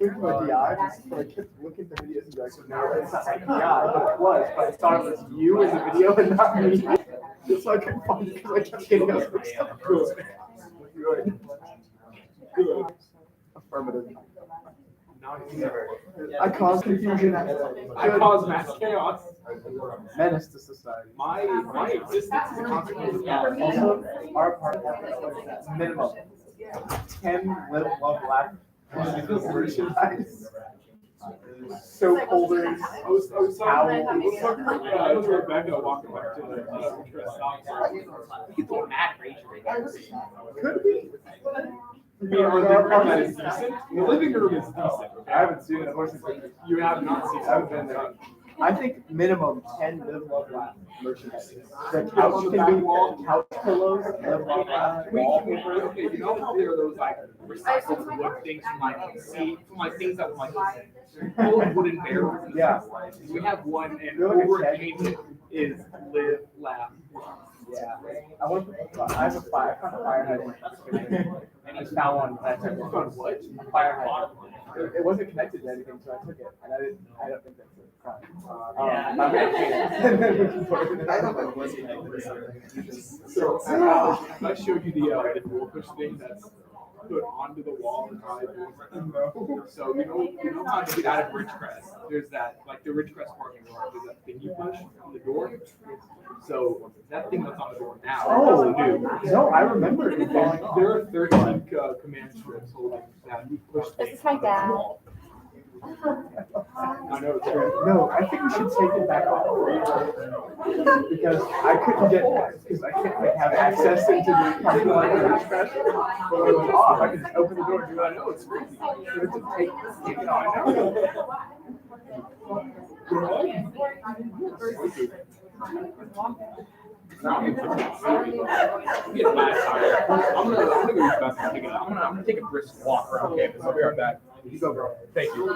With my DI, but I kept looking at the videos and be like, no, it's not like DI, but it was. But I thought it was you in the video and not me. So I couldn't find it because I kept getting us mixed up. Good. Affirmative. I caused confusion. I cause mass chaos. Menace to society. My existence is a consequence of that. Also, our part minimum 10 live, love, laugh. Merchandise. So holders. I was talking to Rebecca walking back to the stop sign. You go mad rage right Could be. I mean, our living room is decent. The living room is decent. I haven't seen it. You have not seen it. I haven't been there. I think minimum 10 live, love, laugh merchandise. The couch can be couch pillows, live, love, laugh, wallpaper. Okay, you know how there are those like recycled wood things from like things that like old wooden barrels. Yeah. We have one, and You're like a over it shed. painted is live, laugh. Yeah. I have a fire. I found a fire hydrant. And I found one. And I took it. Found what? A fire hydrant. It wasn't connected to anything, so I took it. And I don't think that's a crime. I'm gonna clean it. I thought that was connected to something. So I showed you the dual push thing that's put onto the wall and how it goes. So you know how to get out of Ridgecrest. There's that like the Ridgecrest parking lot. There's that thing you push on the door. So that thing that's on the door now Oh, is new. no, I remember it falling off. There are 13 command strips holding that push thing. This is my dad. I know it's great. No, I think we should take it back off. Because I couldn't get that, because I can't like, have access into the parking lot of Ridgecrest. But when it was off, I could just open the door and do it. I know, it's crazy. So it's a take it off. I know. I'm gonna take a brisk walk around campus. I'll be right back. You go, bro. Thank you.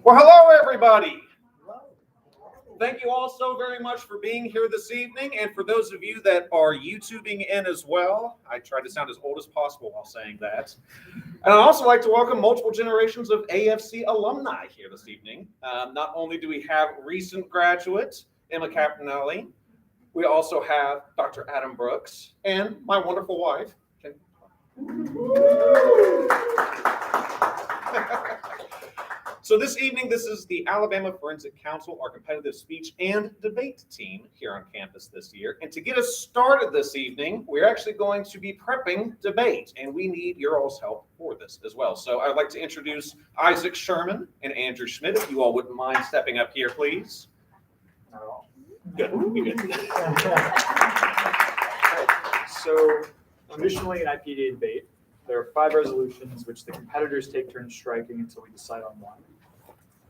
Well, hello, everybody. Thank you all so very much for being here this evening. And for those of you that are YouTubing in as well, I tried to sound as old as possible while saying that. And I'd also like to welcome multiple generations of AFC alumni here this evening. Not only do we have recent graduate Emma Capinelli, we also have Dr. Adam Brooks and my wonderful wife, Jen. So this evening, this is the Alabama Forensic Council, our competitive speech and debate team here on campus this year. And to get us started this evening, we're actually going to be prepping debate, and we need your all's help for this as well. So I'd like to introduce Isaac Sherman and Andrew Schmidt, if you all wouldn't mind stepping up here, please. Good. Good. So initially in IPD debate, there are 5 resolutions which the competitors take turns striking until we decide on one.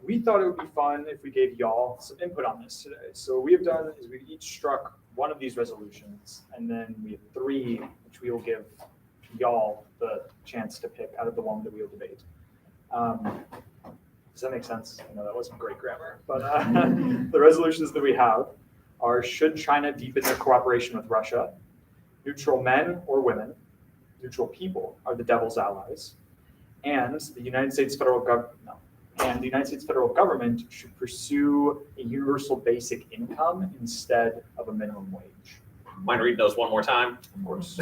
We thought it would be fun if we gave y'all some input on this today. So what we have done is we've each struck one of these resolutions, and then we have 3 which we will give y'all the chance to pick out of the one that we will debate. Does that make sense? I know that wasn't great grammar, but the resolutions that we have are: should China deepen their cooperation with Russia? Neutral men or women? Neutral people are the devil's allies, and the United States federal government should pursue a universal basic income instead of a minimum wage. Mind reading those one more time? Of course.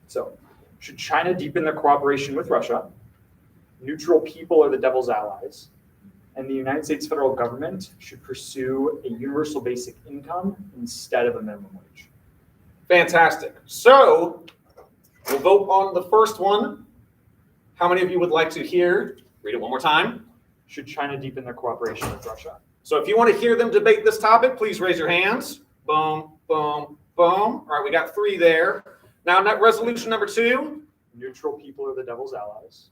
So, should China deepen their cooperation with Russia? Neutral people are the devil's allies. And the United States federal government should pursue a universal basic income instead of a minimum wage. Fantastic. So we'll vote on the first one. How many of you would like to hear? Read it one more time. Should China deepen their cooperation with Russia? So if you want to hear them debate this topic, please raise your hands. Boom, boom, boom. All right, we got 3 there. Now, resolution number 2. Neutral people are the devil's allies.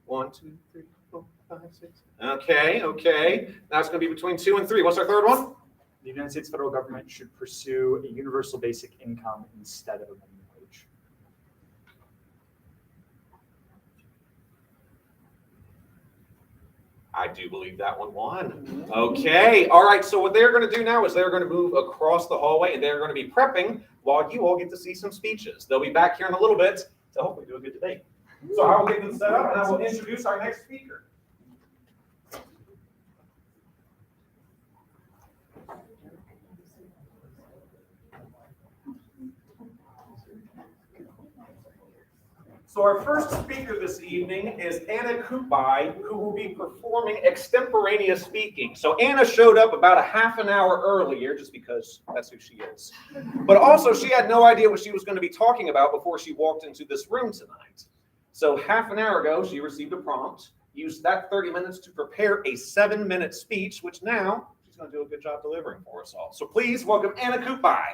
1, 2, 3, 4, 5, 6. Okay. Now it's going to be between 2 and 3. What's our third one? The United States federal government should pursue a universal basic income instead of a minimum wage. I do believe that one won. Okay. All right. So what they're going to do now is they're going to move across the hallway and they're going to be prepping while you all get to see some speeches. They'll be back here in a little bit to hopefully do a good debate. So I will get them set up and I will introduce our next speaker. So our first speaker this evening is Anna Kupai, who will be performing extemporaneous speaking. So Anna showed up about a half an hour earlier, just because that's who she is. But also she had no idea what she was going to be talking about before she walked into this room tonight. So half an hour ago, she received a prompt, used that 30 minutes to prepare a 7-minute speech, which now she's going to do a good job delivering for us all. So please welcome Anna Kupai.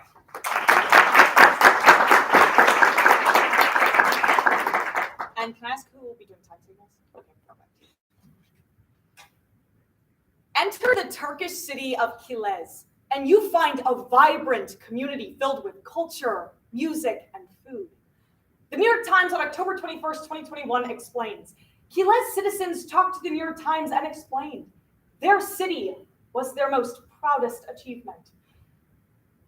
And can I ask who will be doing time signals? Okay, perfect. Enter the Turkish city of Kilis, and you find a vibrant community filled with culture, music, and food. The New York Times on October 21st, 2021 explains, Kilis citizens talked to the New York Times and explained their city was their most proudest achievement.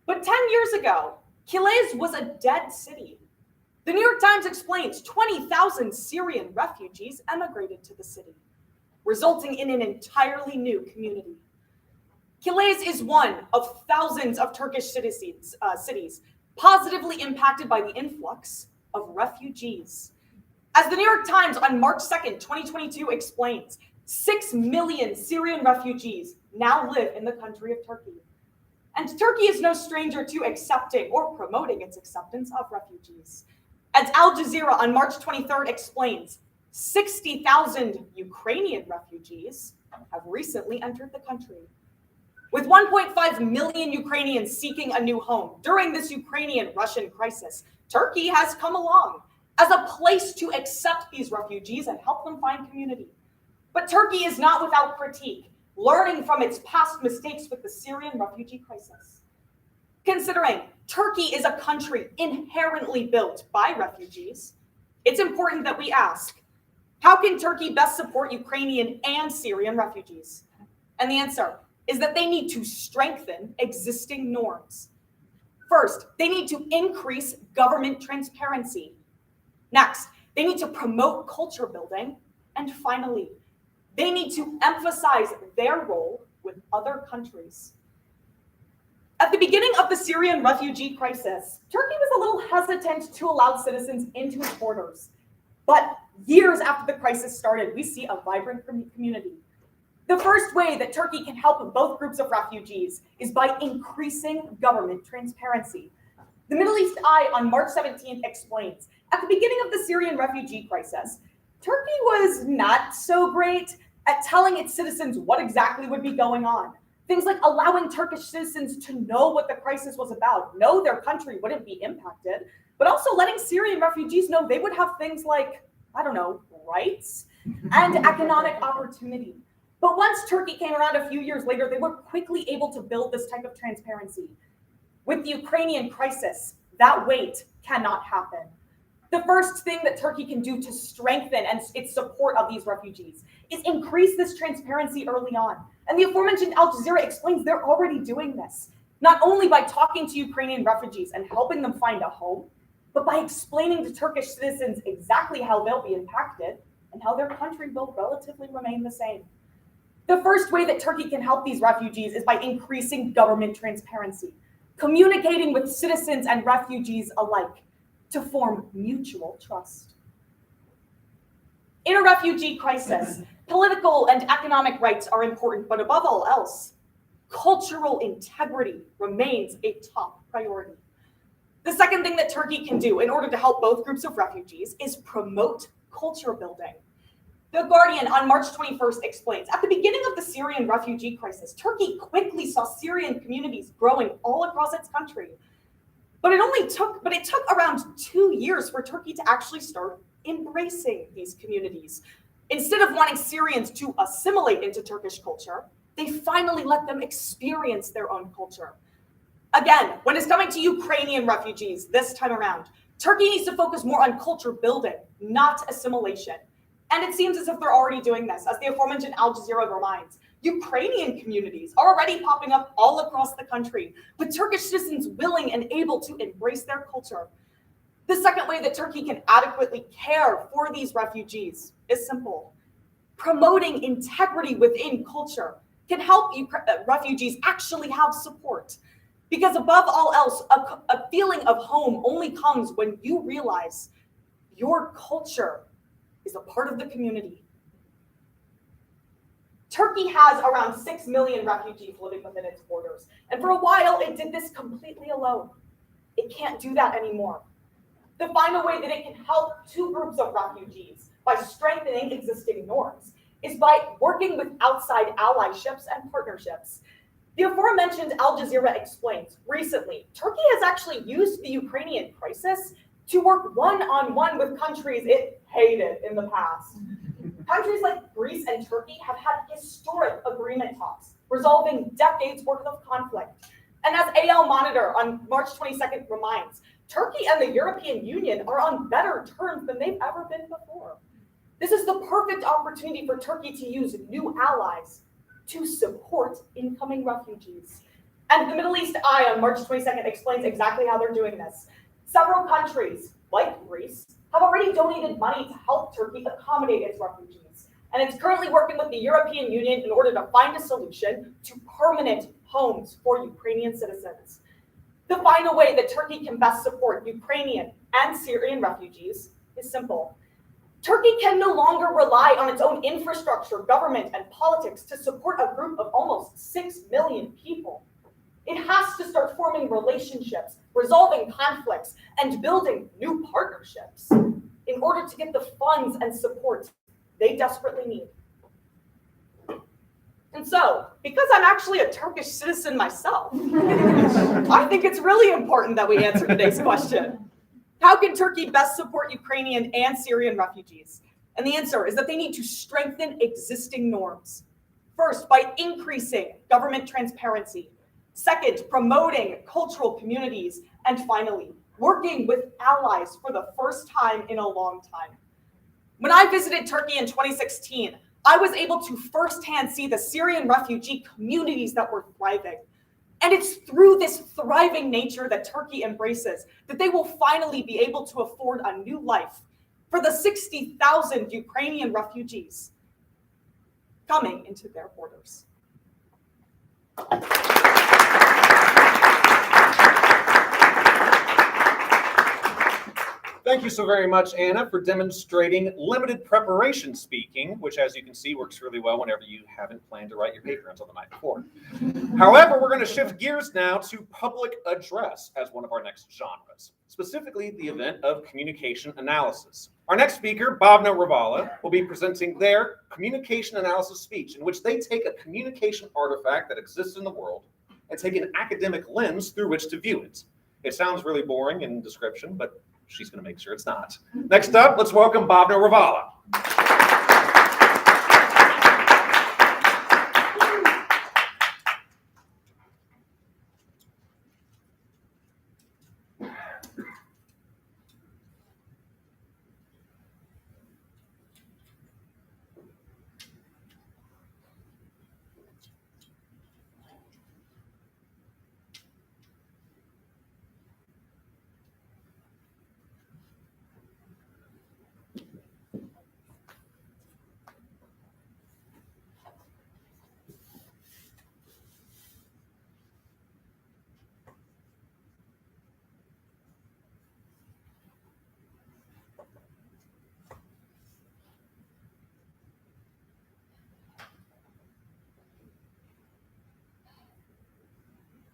But 10 years ago, Kilis was a dead city. The New York Times explains 20,000 Syrian refugees emigrated to the city, resulting in an entirely new community. Kilis is one of thousands of Turkish cities positively impacted by the influx of refugees. As the New York Times on March 2nd, 2022 explains, 6 million Syrian refugees now live in the country of Turkey. And Turkey is no stranger to accepting or promoting its acceptance of refugees. As Al Jazeera on March 23rd explains, 60,000 Ukrainian refugees have recently entered the country. With 1.5 million Ukrainians seeking a new home during this Ukrainian-Russian crisis, Turkey has come along as a place to accept these refugees and help them find community. But Turkey is not without critique, learning from its past mistakes with the Syrian refugee crisis. Considering Turkey is a country inherently built by refugees, it's important that we ask, how can Turkey best support Ukrainian and Syrian refugees? And the answer is that they need to strengthen existing norms. First, they need to increase government transparency. Next, they need to promote culture building. And finally, they need to emphasize their role with other countries. At the beginning of the Syrian refugee crisis, Turkey was a little hesitant to allow citizens into its borders. But years after the crisis started, we see a vibrant community. The first way that Turkey can help both groups of refugees is by increasing government transparency. The Middle East Eye on March 17th explains, at the beginning of the Syrian refugee crisis, Turkey was not so great at telling its citizens what exactly would be going on. Things like allowing Turkish citizens to know what the crisis was about, know their country wouldn't be impacted, but also letting Syrian refugees know they would have things like, rights and economic opportunity. But once Turkey came around a few years later, they were quickly able to build this type of transparency. With the Ukrainian crisis, that wait cannot happen. The first thing that Turkey can do to strengthen its support of these refugees is increase this transparency early on. And the aforementioned Al Jazeera explains they're already doing this, not only by talking to Ukrainian refugees and helping them find a home, but by explaining to Turkish citizens exactly how they'll be impacted and how their country will relatively remain the same. The first way that Turkey can help these refugees is by increasing government transparency. communicating with citizens and refugees alike to form mutual trust. In a refugee crisis, political and economic rights are important, but above all else, cultural integrity remains a top priority. The second thing that Turkey can do in order to help both groups of refugees is promote culture building. The Guardian on March 21st explains, at the beginning of the Syrian refugee crisis, Turkey quickly saw Syrian communities growing all across its country. But it took around 2 years for Turkey to actually start embracing these communities. Instead of wanting Syrians to assimilate into Turkish culture, they finally let them experience their own culture. Again, when it's coming to Ukrainian refugees this time around, Turkey needs to focus more on culture building, not assimilation. And it seems as if they're already doing this, as the aforementioned Al Jazeera reminds. Ukrainian communities are already popping up all across the country, with Turkish citizens willing and able to embrace their culture. The second way that Turkey can adequately care for these refugees is simple. Promoting integrity within culture can help refugees actually have support. Because above all else, a feeling of home only comes when you realize your culture is a part of the community. Turkey has around 6 million refugees living within its borders. And for a while, it did this completely alone. It can't do that anymore. To find a way that it can help two groups of refugees by strengthening existing norms is by working with outside allyships and partnerships. The aforementioned Al Jazeera explains, recently, Turkey has actually used the Ukrainian crisis to work one-on-one with countries it hated in the past. Countries like Greece and Turkey have had historic agreement talks, resolving decades worth of conflict. And as AL Monitor on March 22nd reminds, Turkey and the European Union are on better terms than they've ever been before. This is the perfect opportunity for Turkey to use new allies to support incoming refugees. And the Middle East Eye on March 22nd explains exactly how they're doing this. Several countries, like Greece, have already donated money to help Turkey accommodate its refugees. And it's currently working with the European Union in order to find a solution to permanent homes for Ukrainian citizens. The final way that Turkey can best support Ukrainian and Syrian refugees is simple. Turkey can no longer rely on its own infrastructure, government, and politics to support a group of almost 6 million people. It has to start forming relationships, resolving conflicts, and building new partnerships in order to get the funds and support they desperately need. And so, because I'm actually a Turkish citizen myself, I think it's really important that we answer today's question. How can Turkey best support Ukrainian and Syrian refugees? And the answer is that they need to strengthen existing norms. First, by increasing government transparency. Second, promoting cultural communities. And finally, working with allies for the first time in a long time. When I visited Turkey in 2016, I was able to firsthand see the Syrian refugee communities that were thriving. And it's through this thriving nature that Turkey embraces that they will finally be able to afford a new life for the 60,000 Ukrainian refugees coming into their borders. Thank you so very much, Anna, for demonstrating limited preparation speaking, which, as you can see, works really well whenever you haven't planned to write your paper until the night before. However, we're going to shift gears now to public address as one of our next genres, specifically the event of communication analysis. Our next speaker, Bhavna Ravala, will be presenting their communication analysis speech, in which they take a communication artifact that exists in the world and take an academic lens through which to view it. It sounds really boring in description, but she's going to make sure it's not. Next up, let's welcome Bhavna Ravala.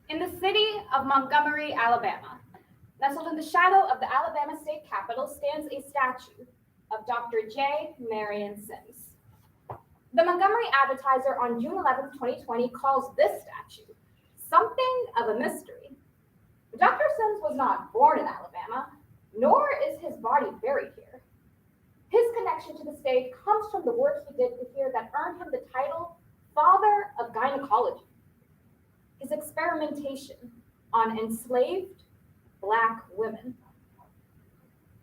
In the city of Montgomery, Alabama, nestled in the shadow of the Alabama state capitol, stands a statue of Dr. J. Marion Sims. The Montgomery Advertiser on June 11, 2020 calls this statue something of a mystery. Dr. Sims was not born in Alabama, nor is his body buried here. His connection to the state comes from the work he did here that earned him the title Father of Gynecology. His experimentation on enslaved Black women.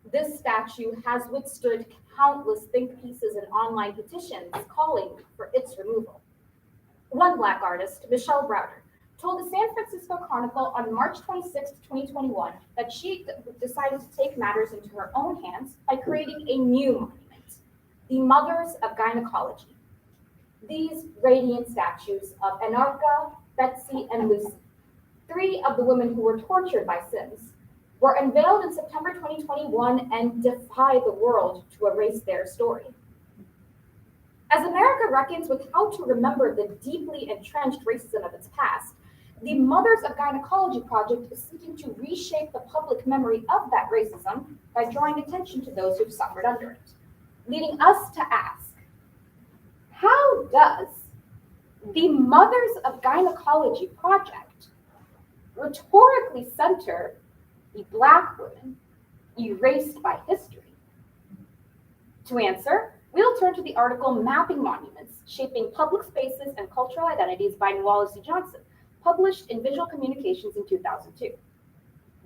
This statue has withstood countless think pieces and online petitions calling for its removal. One Black artist, Michelle Browder, told the San Francisco Chronicle on March 26, 2021, that she decided to take matters into her own hands by creating a new monument, the Mothers of Gynecology. These radiant statues of Anarcha, Betsy, and Lucy, three of the women who were tortured by Sims, were unveiled in September 2021 and defy the world to erase their story. As America reckons with how to remember the deeply entrenched racism of its past, the Mothers of Gynecology Project is seeking to reshape the public memory of that racism by drawing attention to those who've suffered under it, leading us to ask, how does the Mothers of Gynecology Project rhetorically center the Black women erased by history? To answer, we'll turn to the article Mapping Monuments, Shaping Public Spaces and Cultural Identities by Nuala C. Johnson, published in Visual Communications in 2002.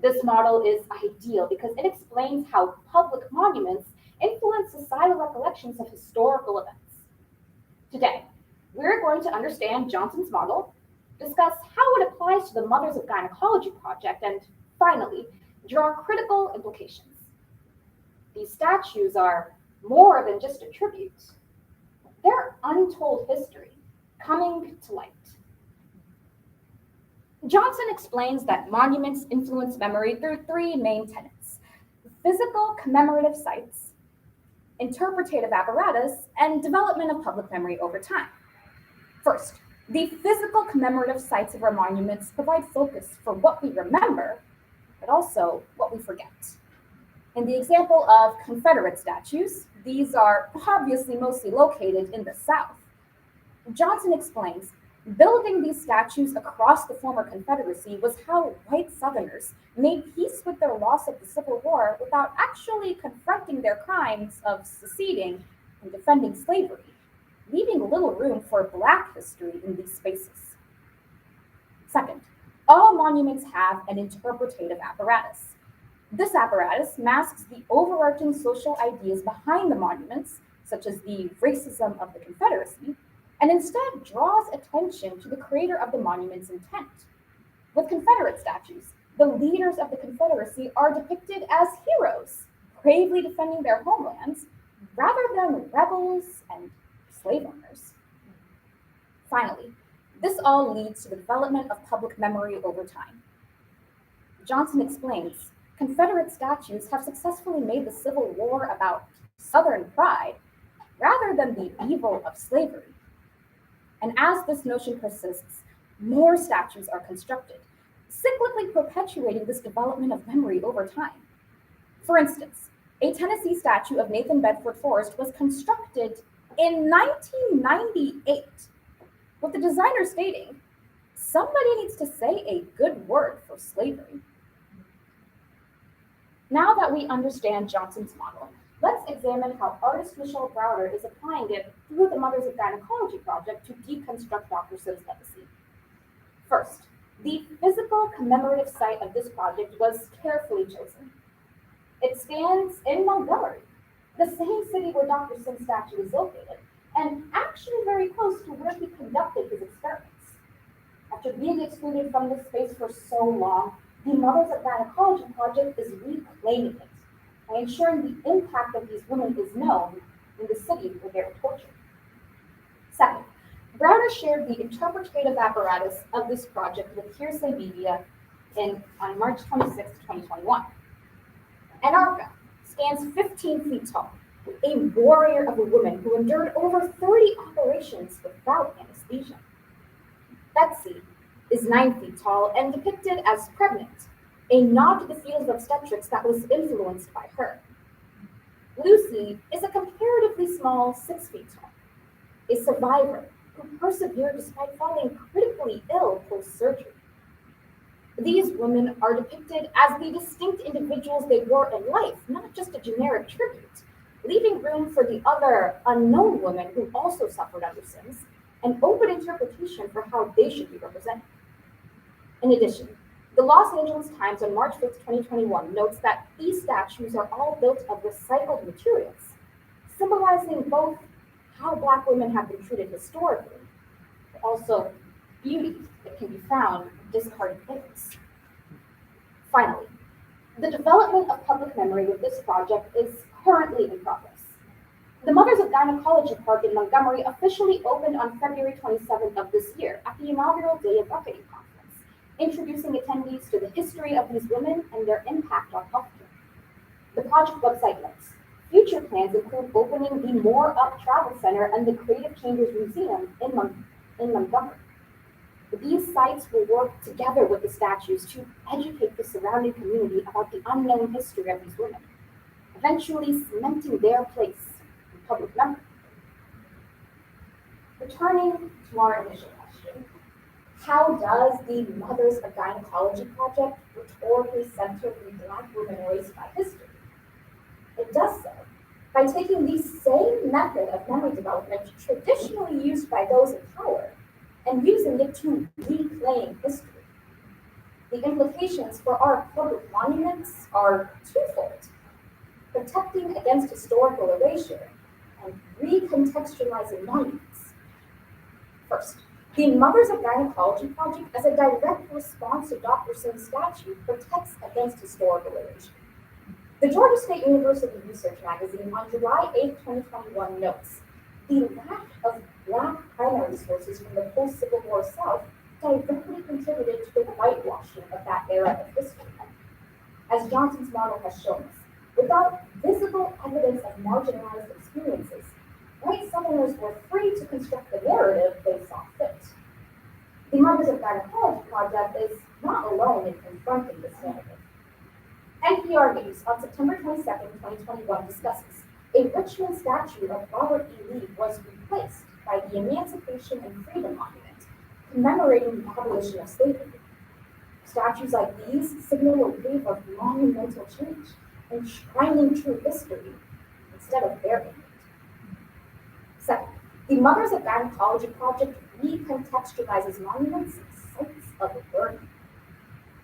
This model is ideal because it explains how public monuments influence societal recollections of historical events. Today, we're going to understand Johnson's model, discuss how it applies to the Mothers of Gynecology Project, and finally, draw critical implications. These statues are more than just a tribute. They're untold history coming to light. Johnson explains that monuments influence memory through three main tenets: physical commemorative sites, interpretative apparatus, and development of public memory over time. First, the physical commemorative sites of our monuments provide focus for what we remember, but also what we forget. In the example of Confederate statues, these are obviously mostly located in the South. Johnson explains, building these statues across the former Confederacy was how white Southerners made peace with their loss of the Civil War without actually confronting their crimes of seceding and defending slavery, leaving little room for Black history in these spaces. Second, all monuments have an interpretative apparatus. This apparatus masks the overarching social ideas behind the monuments, such as the racism of the Confederacy, and instead draws attention to the creator of the monument's intent. With Confederate statues, the leaders of the Confederacy are depicted as heroes, bravely defending their homelands, rather than rebels and slave owners. Finally, this all leads to the development of public memory over time. Johnson explains, Confederate statues have successfully made the Civil War about Southern pride rather than the evil of slavery. And as this notion persists, more statues are constructed, cyclically perpetuating this development of memory over time. For instance, a Tennessee statue of Nathan Bedford Forrest was constructed in 1998, with the designer stating, somebody needs to say a good word for slavery. Now that we understand Johnson's model, let's examine how artist Michelle Browder is applying it through the Mothers of Gynecology Project to deconstruct Dr. Sims' legacy. First, the physical commemorative site of this project was carefully chosen. It stands in Montgomery, the same city where Dr. Sims' statue is located, and actually very close to where he conducted his experiments. After being excluded from this space for so long, the Mothers of Gynecology Project is reclaiming it by ensuring the impact of these women is known in the city where they were tortured. Second, Browder shared the interpretative apparatus of this project with Hearsay Media on March 26, 2021. Anarcha stands 15 feet tall, a warrior of a woman who endured over 30 operations without anesthesia. Betsy is 9 feet tall and depicted as pregnant, a nod to the field of obstetrics that was influenced by her. Lucy is a comparatively small 6 feet tall, a survivor who persevered despite falling critically ill post-surgery. These women are depicted as the distinct individuals they were in life, not just a generic tribute, leaving room for the other unknown women who also suffered under Sims, an open interpretation for how they should be represented. In addition, the Los Angeles Times on March 5th, 2021 notes that these statues are all built of recycled materials, symbolizing both how Black women have been treated historically, but also beauty that can be found in discarded things. Finally, the development of public memory with this project is currently in progress. The Mothers of Gynecology Park in Montgomery officially opened on February 27th of this year at the inaugural Day of Reckoning Conference, introducing attendees to the history of these women and their impact on healthcare. The project website notes, future plans include opening the More Up Travel Center and the Creative Chambers Museum in Montgomery. These sites will work together with the statues to educate the surrounding community about the unknown history of these women, eventually cementing their place in public memory. Returning to our initial question, how does the Mothers of Gynecology Project rhetorically center the Black women race by history? It does so by taking the same method of memory development traditionally used by those in power and using it to reclaim history. The implications for our public monuments are twofold: protecting against historical erasure and recontextualizing monuments. First, the Mothers of Gynecology Project, as a direct response to Dr. Sims' statue, protects against historical erasure. The Georgia State University Research Magazine on July 8, 2021 notes, the lack of Black primary sources from the post-Civil War South directly contributed to the whitewashing of that era of history. As Johnson's model has shown us, without visible evidence of marginalized experiences, white Southerners were free to construct the narrative they saw fit. The Mothers of Gynecology Project is not alone in confronting this narrative. NPR News on September 22, 2021 discusses a Richmond statue of Robert E. Lee was replaced by the Emancipation and Freedom Monument, commemorating the abolition of slavery. Statues like these signal a wave of monumental change, enshrining true history instead of burying it. Second, the Mothers of Gynecology Project recontextualizes monuments and sites of learning.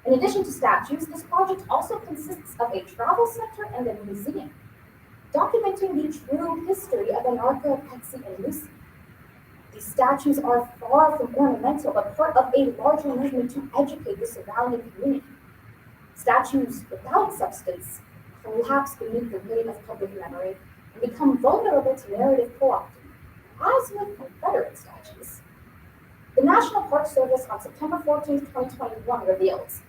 In addition to statues, this project also consists of a travel center and a museum, documenting the true history of Anarcha, Betsy, and Lucy. These statues are far from ornamental, but part of a larger movement to educate the surrounding community. Statues without substance collapse beneath the weight of public memory and become vulnerable to narrative co-opting, as with Confederate statues. The National Park Service on September 14, 2021 reveals,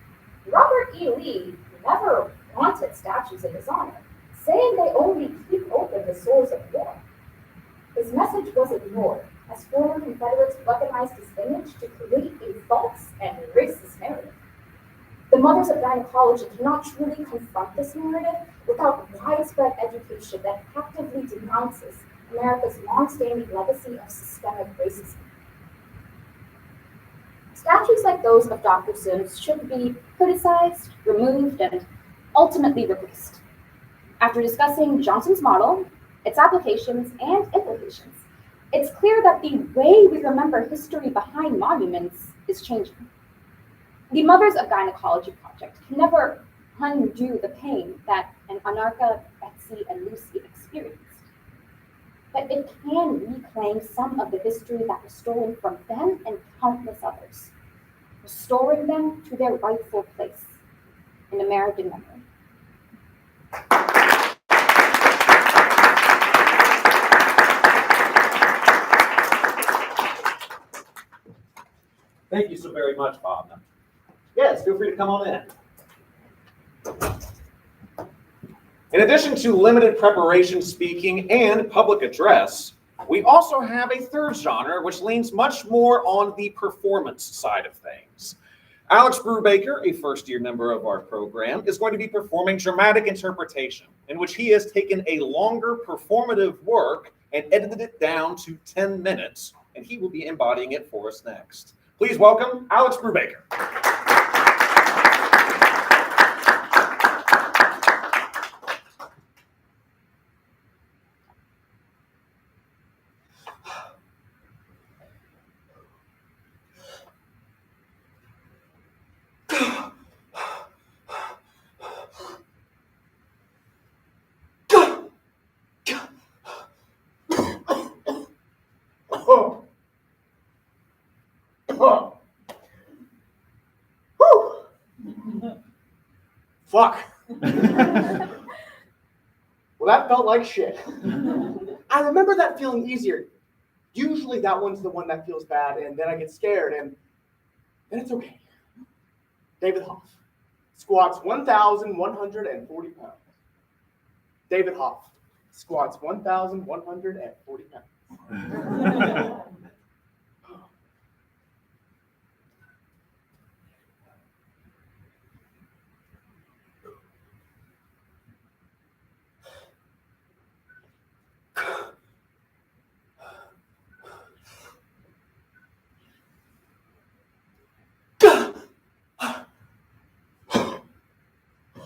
Robert E. Lee never wanted statues in his honor, saying they only keep open the sores of war. His message was ignored as former Confederates weaponized his image to create a false and racist narrative. The Mothers of Gynecology cannot truly confront this narrative without widespread education that actively denounces America's long-standing legacy of systemic racism. Statues like those of Dr. Sims should be criticized, removed, and ultimately replaced. After discussing Johnson's model, its applications, and implications, it's clear that the way we remember history behind monuments is changing. The Mothers of Gynecology Project can never undo the pain that an Anarcha, Betsy, and Lucy experienced, but it can reclaim some of the history that was stolen from them and countless others, restoring them to their rightful place in American memory. Thank you so very much, Bob. Yes, feel free to come on in. In addition to limited preparation, speaking, and public address, We also have a third genre, which leans much more on the performance side of things. Alex Brubaker, a first-year member of our program, is going to be performing dramatic interpretation, in which he has taken a longer performative work and edited it down to 10 minutes, and he will be embodying it for us next. Please welcome Alex Brubaker. Fuck. Well, that felt like shit. I remember that feeling easier. Usually that one's the one that feels bad, and then I get scared, and then it's okay. David Hoff squats 1,140 pounds. David Hoff squats 1,140 pounds.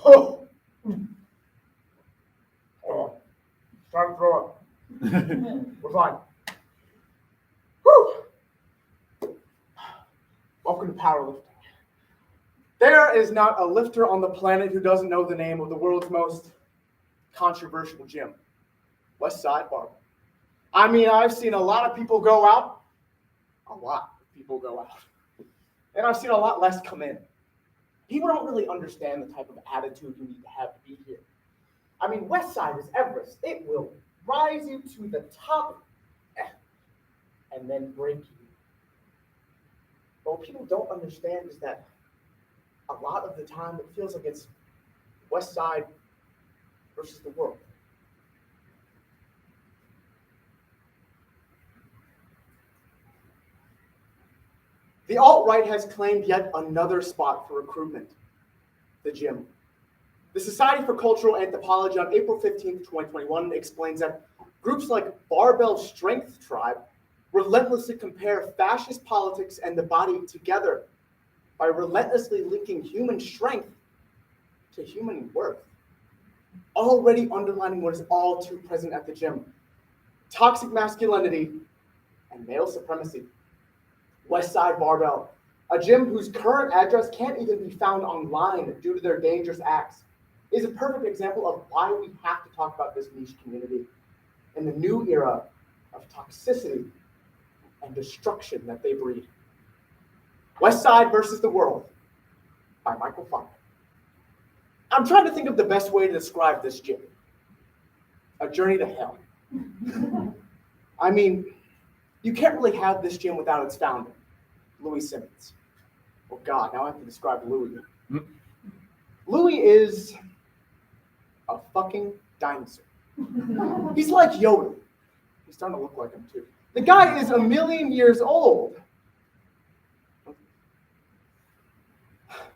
Oh. Oh. Time to throw up. We're fine. Whew. Welcome to powerlifting. There is not a lifter on the planet who doesn't know the name of the world's most controversial gym, West Side Barbell. I mean, I've seen a lot of people go out. A lot of people go out. And I've seen a lot less come in. People don't really understand the type of attitude you need to be here. I mean, West Side is Everest. It will rise you to the top and then break you. But what people don't understand is that a lot of the time it feels like it's West Side versus the world. The alt-right has claimed yet another spot for recruitment, the gym. The Society for Cultural Anthropology on April 15, 2021 explains that groups like Barbell Strength Tribe relentlessly compare fascist politics and the body together by relentlessly linking human strength to human worth, already underlining what is all too present at the gym: toxic masculinity and male supremacy. West Side Barbell, a gym whose current address can't even be found online due to their dangerous acts, is a perfect example of why we have to talk about this niche community in the new era of toxicity and destruction that they breed. West Side versus the World by Michael Funk. I'm trying to think of the best way to describe this gym. A journey to hell. I mean, you can't really have this gym without its founder, Louis Simmons. Oh God, now I have to describe Louis. Louis is a fucking dinosaur. He's like Yoda. He's starting to look like him too. The guy is 1,000,000 years old.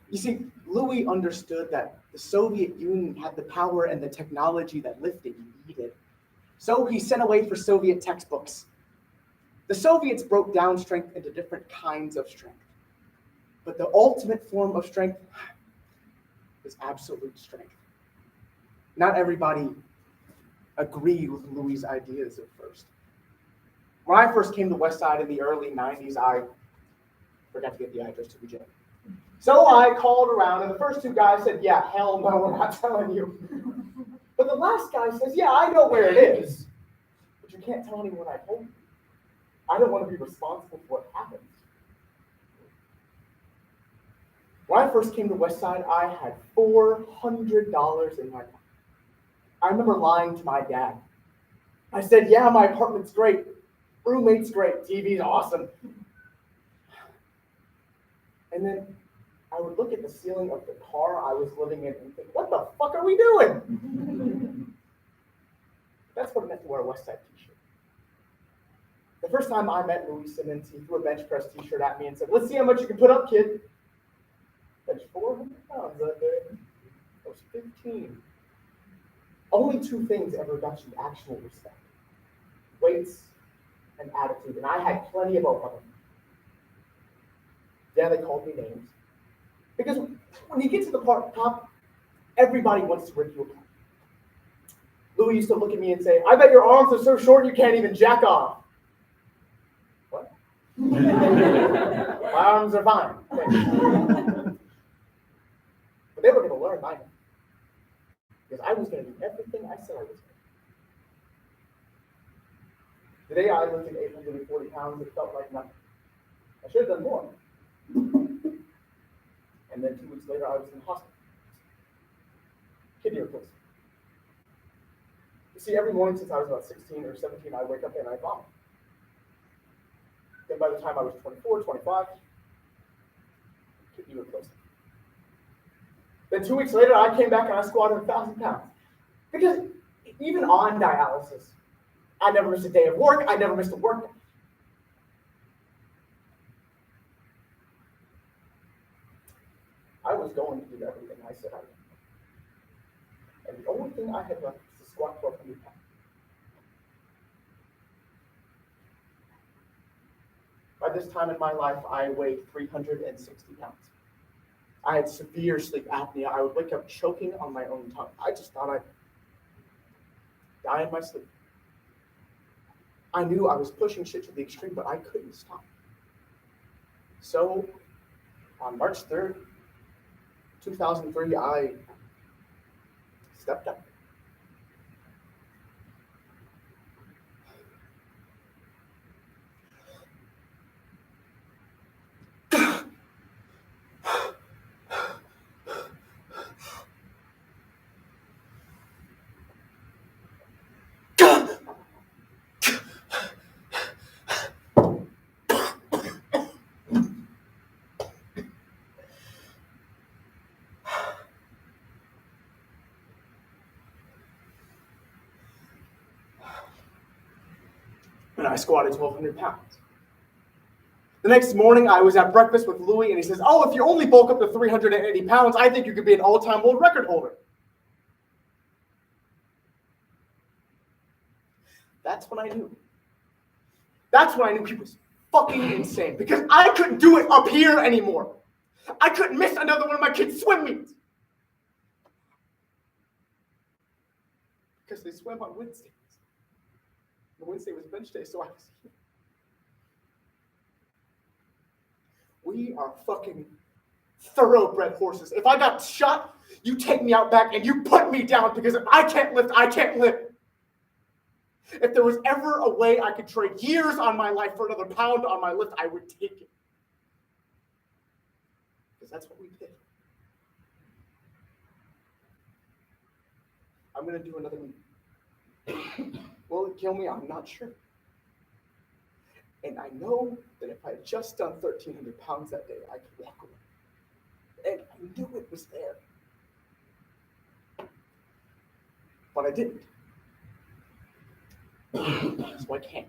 You see, Louis understood that the Soviet Union had the power and the technology that lifting needed. So he sent away for Soviet textbooks. The Soviets broke down strength into different kinds of strength. But the ultimate form of strength is absolute strength. Not everybody agreed with Louis' ideas at first. When I first came to West Side in the early 90s, I forgot to get the address to the gym. So I called around, and the first two guys said, yeah, hell no, we're not telling you. But the last guy says, yeah, I know where it is, but you can't tell anyone I told you. I don't want to be responsible for what happens. When I first came to West Side, I had $400 in my pocket. I remember lying to my dad. I said, yeah, my apartment's great. Roommate's great. TV's awesome. And then I would look at the ceiling of the car I was living in and think, what the fuck are we doing? That's what it meant to wear a West Side t-shirt. The first time I met Louis Simmons, he threw a bench press t-shirt at me and said, "Let's see how much you can put up, kid." Bench 400 pounds that day. I was 15. Only two things ever got you actual respect: weights and attitude, and I had plenty of both of them. Yeah, they called me names. Because when you get to the top, everybody wants to rip you apart. Louis used to look at me and say, "I bet your arms are so short you can't even jack off." What? My arms are fine. But they were going to learn mine. Because I was going to do everything I said I was going to do. The day I lifted 840 pounds, it felt like nothing. I should have done more. And then 2 weeks later, I was in the hospital. Kidney replacement. You see, every morning since I was about 16 or 17, I wake up and I vomit. Then by the time I was 24, 25, kidney replacement. Then 2 weeks later, I came back and I squatted 1,000 pounds. Because even on dialysis, I never missed a day of work. I never missed a work day. I was going to do everything I said I would. And the only thing I had left was to squat 1,200 pounds. By this time in my life, I weighed 360 pounds. I had severe sleep apnea. I would wake up choking on my own tongue. I just thought I'd die in my sleep. I knew I was pushing shit to the extreme, but I couldn't stop. So, on March 3rd, 2003, I stepped up. And I squatted 1,200 pounds. The next morning, I was at breakfast with Louis, and he says, "Oh, if you only bulk up to 380 pounds, I think you could be an all-time world record holder." That's when I knew. That's when I knew he was fucking insane, because I couldn't do it up here anymore. I couldn't miss another one of my kids' swim meets. Because they swam on Wednesdays. And Wednesday was bench day, so I was here. We are fucking thoroughbred horses. If I got shot, you take me out back and you put me down, because if I can't lift, I can't live. If there was ever a way I could trade years on my life for another pound on my lift, I would take it. Because that's what we did. I'm going to do another meet. Will it kill me? I'm not sure. And I know that if I had just done 1,300 pounds that day, I could walk away. And I knew it was there. But I didn't. So I can't.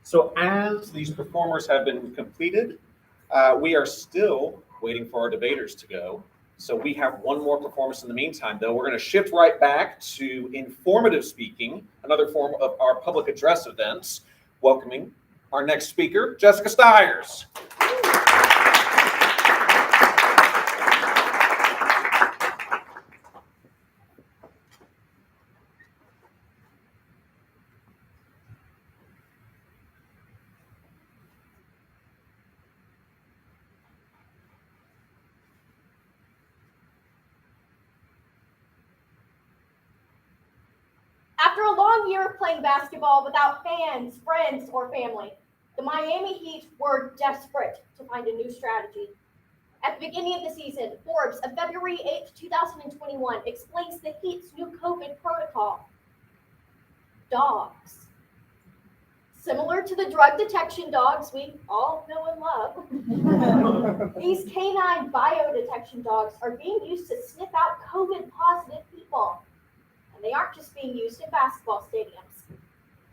So as these performers have been completed, we are still waiting for our debaters to go. So we have one more performance in the meantime, though. We're going to shift right back to informative speaking, another form of our public address events, welcoming our next speaker, Jessica Stiers. After a long year of playing basketball without fans, friends, or family, the Miami Heat were desperate to find a new strategy. At the beginning of the season, Forbes of February 8, 2021 explains the Heat's new COVID protocol. Dogs. Similar to the drug detection dogs we all know and love, these canine biodetection dogs are being used to sniff out COVID-positive people. And they aren't just being used in basketball stadiums.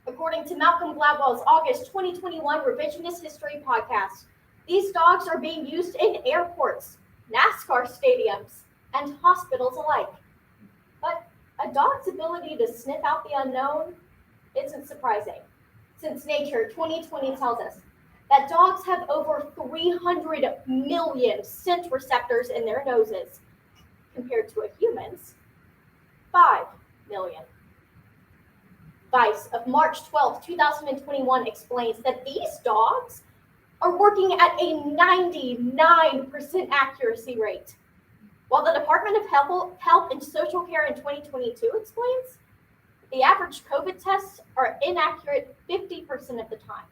According to Malcolm Gladwell's August 2021 Revisionist History podcast, these dogs are being used in airports, NASCAR stadiums, and hospitals alike. But a dog's ability to sniff out the unknown isn't surprising, since Nature 2020 tells us that dogs have over 300 million scent receptors in their noses, compared to a human's 5 million. Vice of March 12, 2021 explains that these dogs are working at a 99% accuracy rate, while the Department of Health and Social Care in 2022 explains the average COVID tests are inaccurate 50% of the time.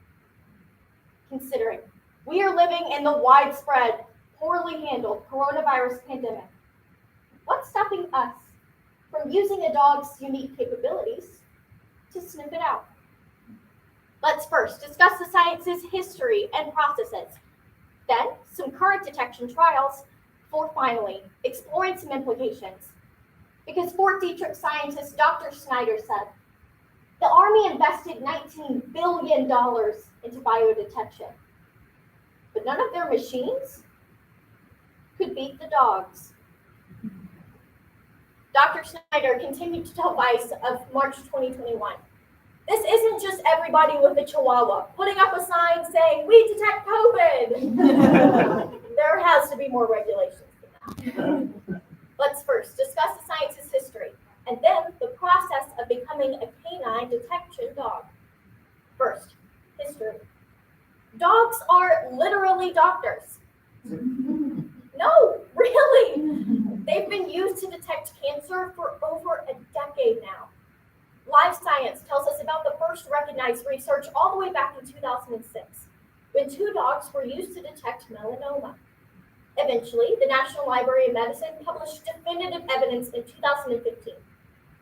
Considering we are living in the widespread, poorly handled coronavirus pandemic, what's stopping us from using a dog's unique capabilities to sniff it out? Let's first discuss the science's history and processes, then some current detection trials, before finally exploring some implications. Because Fort Detrick scientist Dr. Snyder said, the Army invested $19 billion into biodetection, but none of their machines could beat the dogs. Dr. Snyder continued to tell Vice of March 2021, this isn't just everybody with a chihuahua putting up a sign saying, we detect COVID. There has to be more regulations than that. Let's first discuss the science's history, and then the process of becoming a canine detection dog. First, history. Dogs are literally doctors. No, really. They've been used to detect cancer for over a decade now. Live Science tells us about the first recognized research all the way back in 2006, when 2 dogs were used to detect melanoma. Eventually, the National Library of Medicine published definitive evidence in 2015,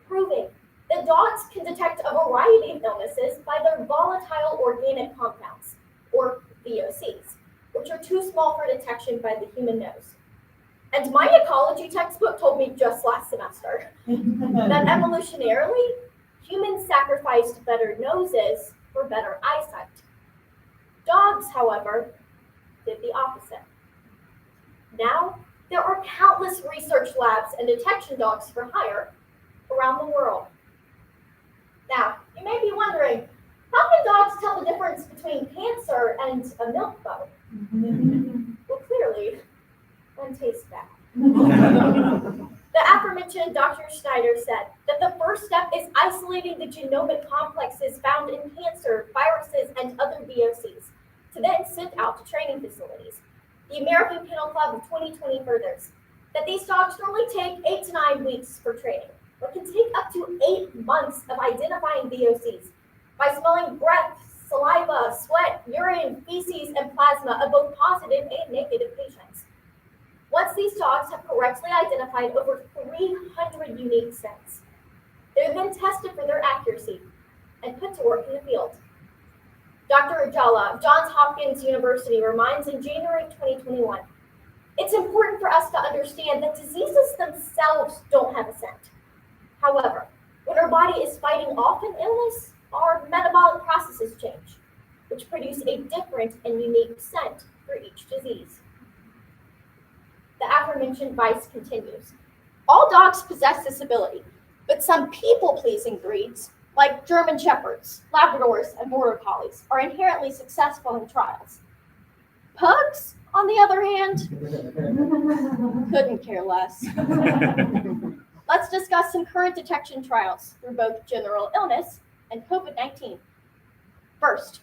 proving that dogs can detect a variety of illnesses by their volatile organic compounds, or VOCs, which are too small for detection by the human nose. And my ecology textbook told me just last semester that evolutionarily, humans sacrificed better noses for better eyesight. Dogs, however, did the opposite. Now, there are countless research labs and detection dogs for hire around the world. Now, you may be wondering, how can dogs tell the difference between cancer and a milk bug? Well, clearly, one tastes bad. The aforementioned Dr. Snyder said that the first step is isolating the genomic complexes found in cancer, viruses, and other VOCs, to then send out to training facilities. The American Kennel Club of 2020 furthers that these dogs normally take 8 to 9 weeks for training, but can take up to 8 months of identifying VOCs by smelling breath, saliva, sweat, urine, feces, and plasma of both positive and negative patients. Once these dogs have correctly identified over 300 unique scents, they're then tested for their accuracy and put to work in the field. Dr. Ajala of Johns Hopkins University reminds in January 2021, it's important for us to understand that diseases themselves don't have a scent. However, when our body is fighting off an illness, our metabolic processes change, which produce a different and unique scent for each disease. The aforementioned Vice continues. All dogs possess this ability, but some people-pleasing breeds, like German Shepherds, Labradors, and Border Collies, are inherently successful in trials. Pugs, on the other hand, couldn't care less. Let's discuss some current detection trials through both general illness and COVID-19. First,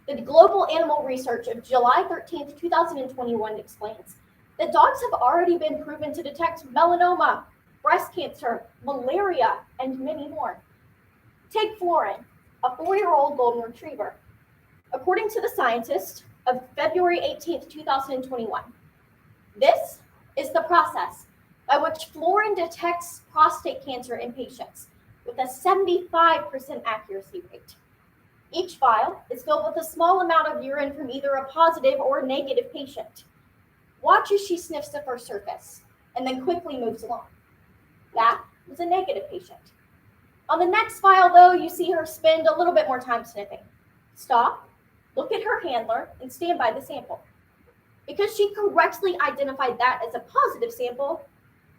the Global Animal Research of July 13th, 2021 explains that dogs have already been proven to detect melanoma, breast cancer, malaria, and many more. Take Florin, a 4-year-old golden retriever. According to the scientist of February 18th, 2021, this is the process by which Florin detects prostate cancer in patients with a 75% accuracy rate. Each vial is filled with a small amount of urine from either a positive or a negative patient. Watch as she sniffs the first surface and then quickly moves along. That was a negative patient. On the next vial, though, you see her spend a little bit more time sniffing. Stop, look at her handler, and stand by the sample. Because she correctly identified that as a positive sample,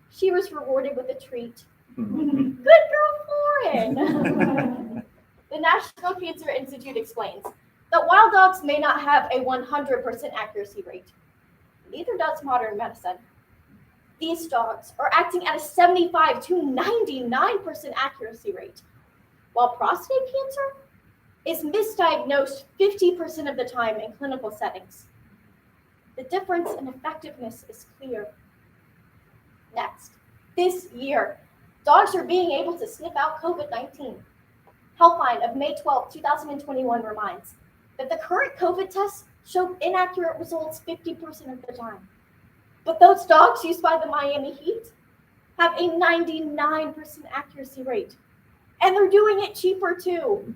she was rewarded with a treat. Good girl, Lauren! The National Cancer Institute explains that while dogs may not have a 100% accuracy rate, neither does modern medicine. These dogs are acting at a 75 to 99% accuracy rate, while prostate cancer is misdiagnosed 50% of the time in clinical settings. The difference in effectiveness is clear. Next, this year, dogs are being able to sniff out COVID-19. Helpline of May 12, 2021 reminds that the current COVID tests show inaccurate results 50% of the time. But those dogs used by the Miami Heat have a 99% accuracy rate. And they're doing it cheaper too.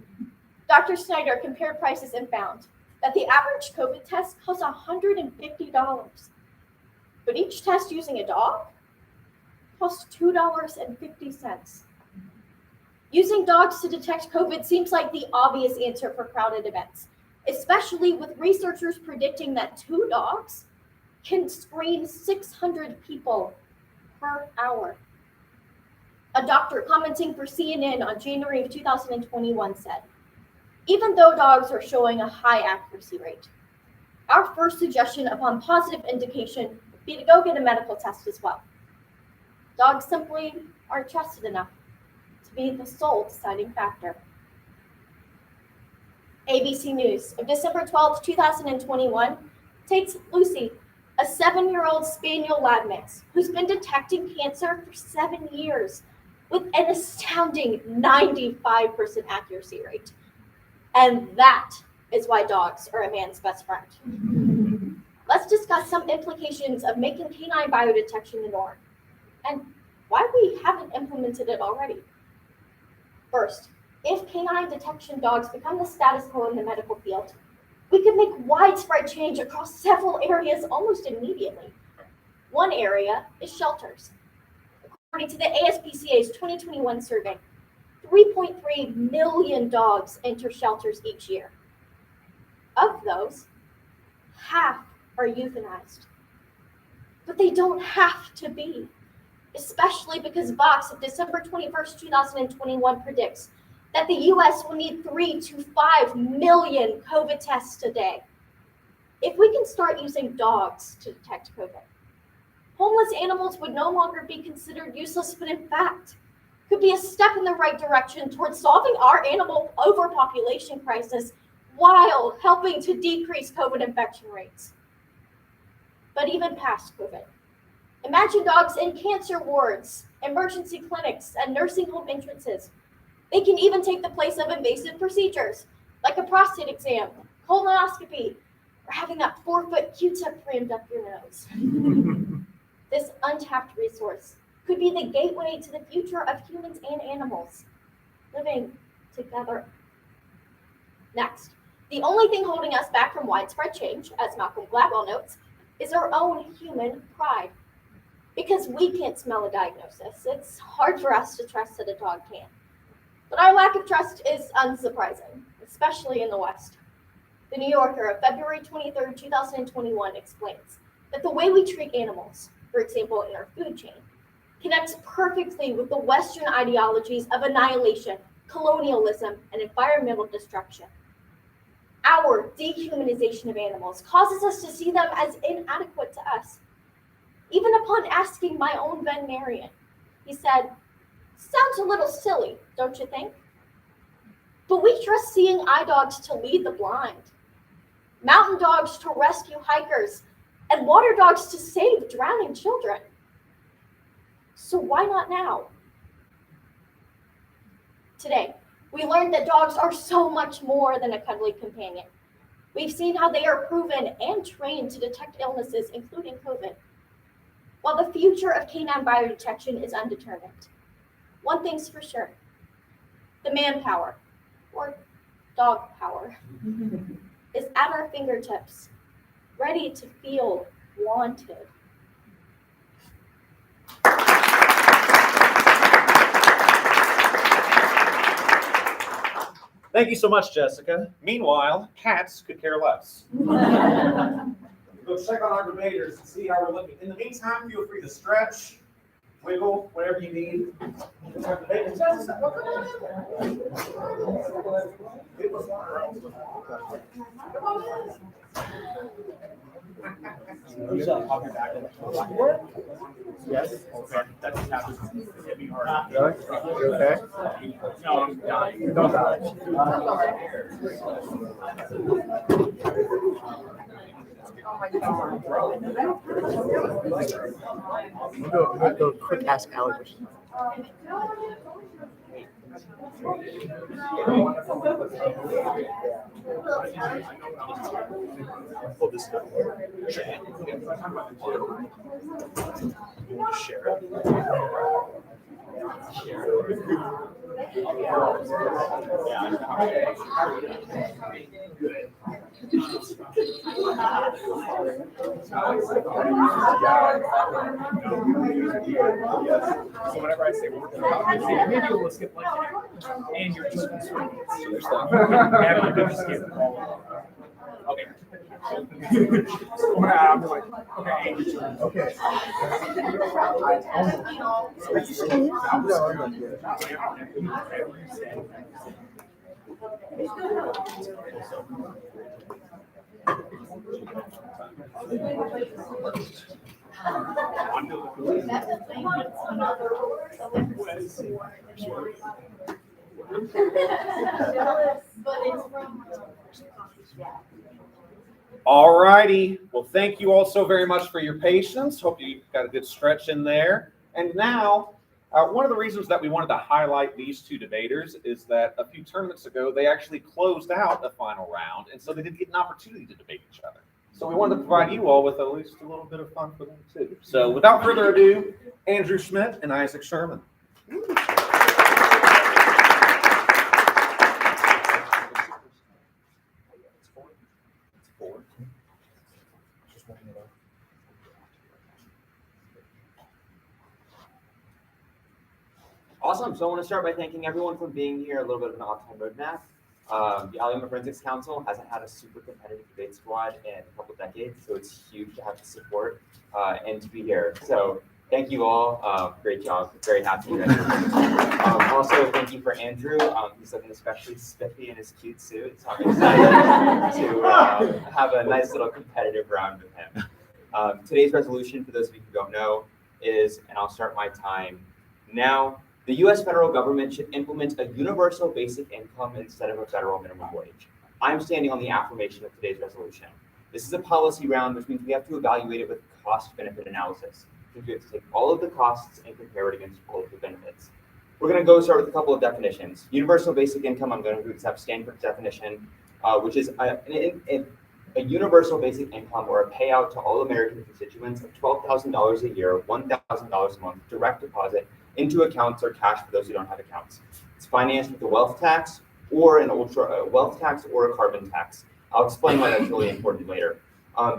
Dr. Snyder compared prices and found that the average COVID test costs $150. But each test using a dog costs $2.50. Using dogs to detect COVID seems like the obvious answer for crowded events, especially with researchers predicting that 2 dogs can screen 600 people per hour. A doctor commenting for CNN on January of 2021 said, even though dogs are showing a high accuracy rate, our first suggestion upon positive indication would be to go get a medical test as well. Dogs simply aren't trusted enough to be the sole deciding factor. ABC News of December 12, 2021 takes Lucy, a 7-year-old spaniel lab mix who's been detecting cancer for 7 years with an astounding 95% accuracy rate. And that is why dogs are a man's best friend. Let's discuss some implications of making canine biodetection the norm and why we haven't implemented it already. First, if canine detection dogs become the status quo in the medical field, we could make widespread change across several areas almost immediately. One area is shelters. According to the ASPCA's 2021 survey, 3.3 million dogs enter shelters each year. Of those, half are euthanized. But they don't have to be, especially because Vox of December 21st, 2021 predicts that the US will need 3 to 5 million COVID tests a day. If we can start using dogs to detect COVID, homeless animals would no longer be considered useless, but in fact, could be a step in the right direction towards solving our animal overpopulation crisis while helping to decrease COVID infection rates. But even past COVID, imagine dogs in cancer wards, emergency clinics, and nursing home entrances. They can even take the place of invasive procedures, like a prostate exam, colonoscopy, or having that 4-foot Q-tip rammed up your nose. This untapped resource could be the gateway to the future of humans and animals living together. Next, the only thing holding us back from widespread change, as Malcolm Gladwell notes, is our own human pride. Because we can't smell a diagnosis, it's hard for us to trust that a dog can. But our lack of trust is unsurprising, especially in the West. The New Yorker of February 23rd, 2021 explains that the way we treat animals, for example, in our food chain, connects perfectly with the Western ideologies of annihilation, colonialism, and environmental destruction. Our dehumanization of animals causes us to see them as inadequate to us. Even upon asking my own veterinarian, he said, sounds a little silly, don't you think? But we trust seeing eye dogs to lead the blind, mountain dogs to rescue hikers, and water dogs to save drowning children. So why not now? Today, we learned that dogs are so much more than a cuddly companion. We've seen how they are proven and trained to detect illnesses, including COVID. While the future of canine biodetection is undetermined, one thing's for sure: the manpower, or dog power, is at our fingertips, ready to feel wanted. Thank you so much, Jessica. Meanwhile, cats could care less. Go check on our debaters and see how we're looking. In the meantime, feel free to stretch, wiggle, whatever you need. Our debaters, Jessica, come on in. Come on in. I'll be back. Yes. Okay. That just happens. Hit me hard. Really? You okay? No, I'm dying. Don't die. We'll go quick ask Alex. Pull this stuff. Share it. So whenever I say we're maybe we'll skip lunch, and you're just going to swing it. So there's stuff. Yeah, you just skip all. Okay. I'm like, okay. Okay. All righty. Well, thank you all so very much for your patience. Hope you got a good stretch in there. And now, one of the reasons that we wanted to highlight these two debaters is that a few tournaments ago, they actually closed out the final round, and so they didn't get an opportunity to debate each other. So we wanted to provide you all with at least a little bit of fun for them too. So without further ado, Andrew Schmidt and Isaac Sherman. Awesome. So I want to start by thanking everyone for being here. A little bit of an off-time roadmap. The Alabama Forensics Council hasn't had a super competitive debate squad in a couple decades, so it's huge to have the support and to be here. So thank you all. Great job. Very happy you guys. Also, thank you for Andrew. He's looking especially spiffy in his cute suit, so I'm excited to have a nice little competitive round with him. Today's resolution, for those of you who don't know, is, and I'll start my time now, the U.S. federal government should implement a universal basic income instead of a federal minimum wage. I'm standing on the affirmation of today's resolution. This is a policy round, which means we have to evaluate it with cost-benefit analysis. We have to take all of the costs and compare it against all of the benefits. We're going to go start with a couple of definitions. Universal basic income, I'm going to accept Stanford's definition, which is a universal basic income or a payout to all American constituents of $12,000 a year, $1,000 a month, direct deposit into accounts or cash for those who don't have accounts. It's financed with a wealth tax or wealth tax or a carbon tax. I'll explain why that's really important later.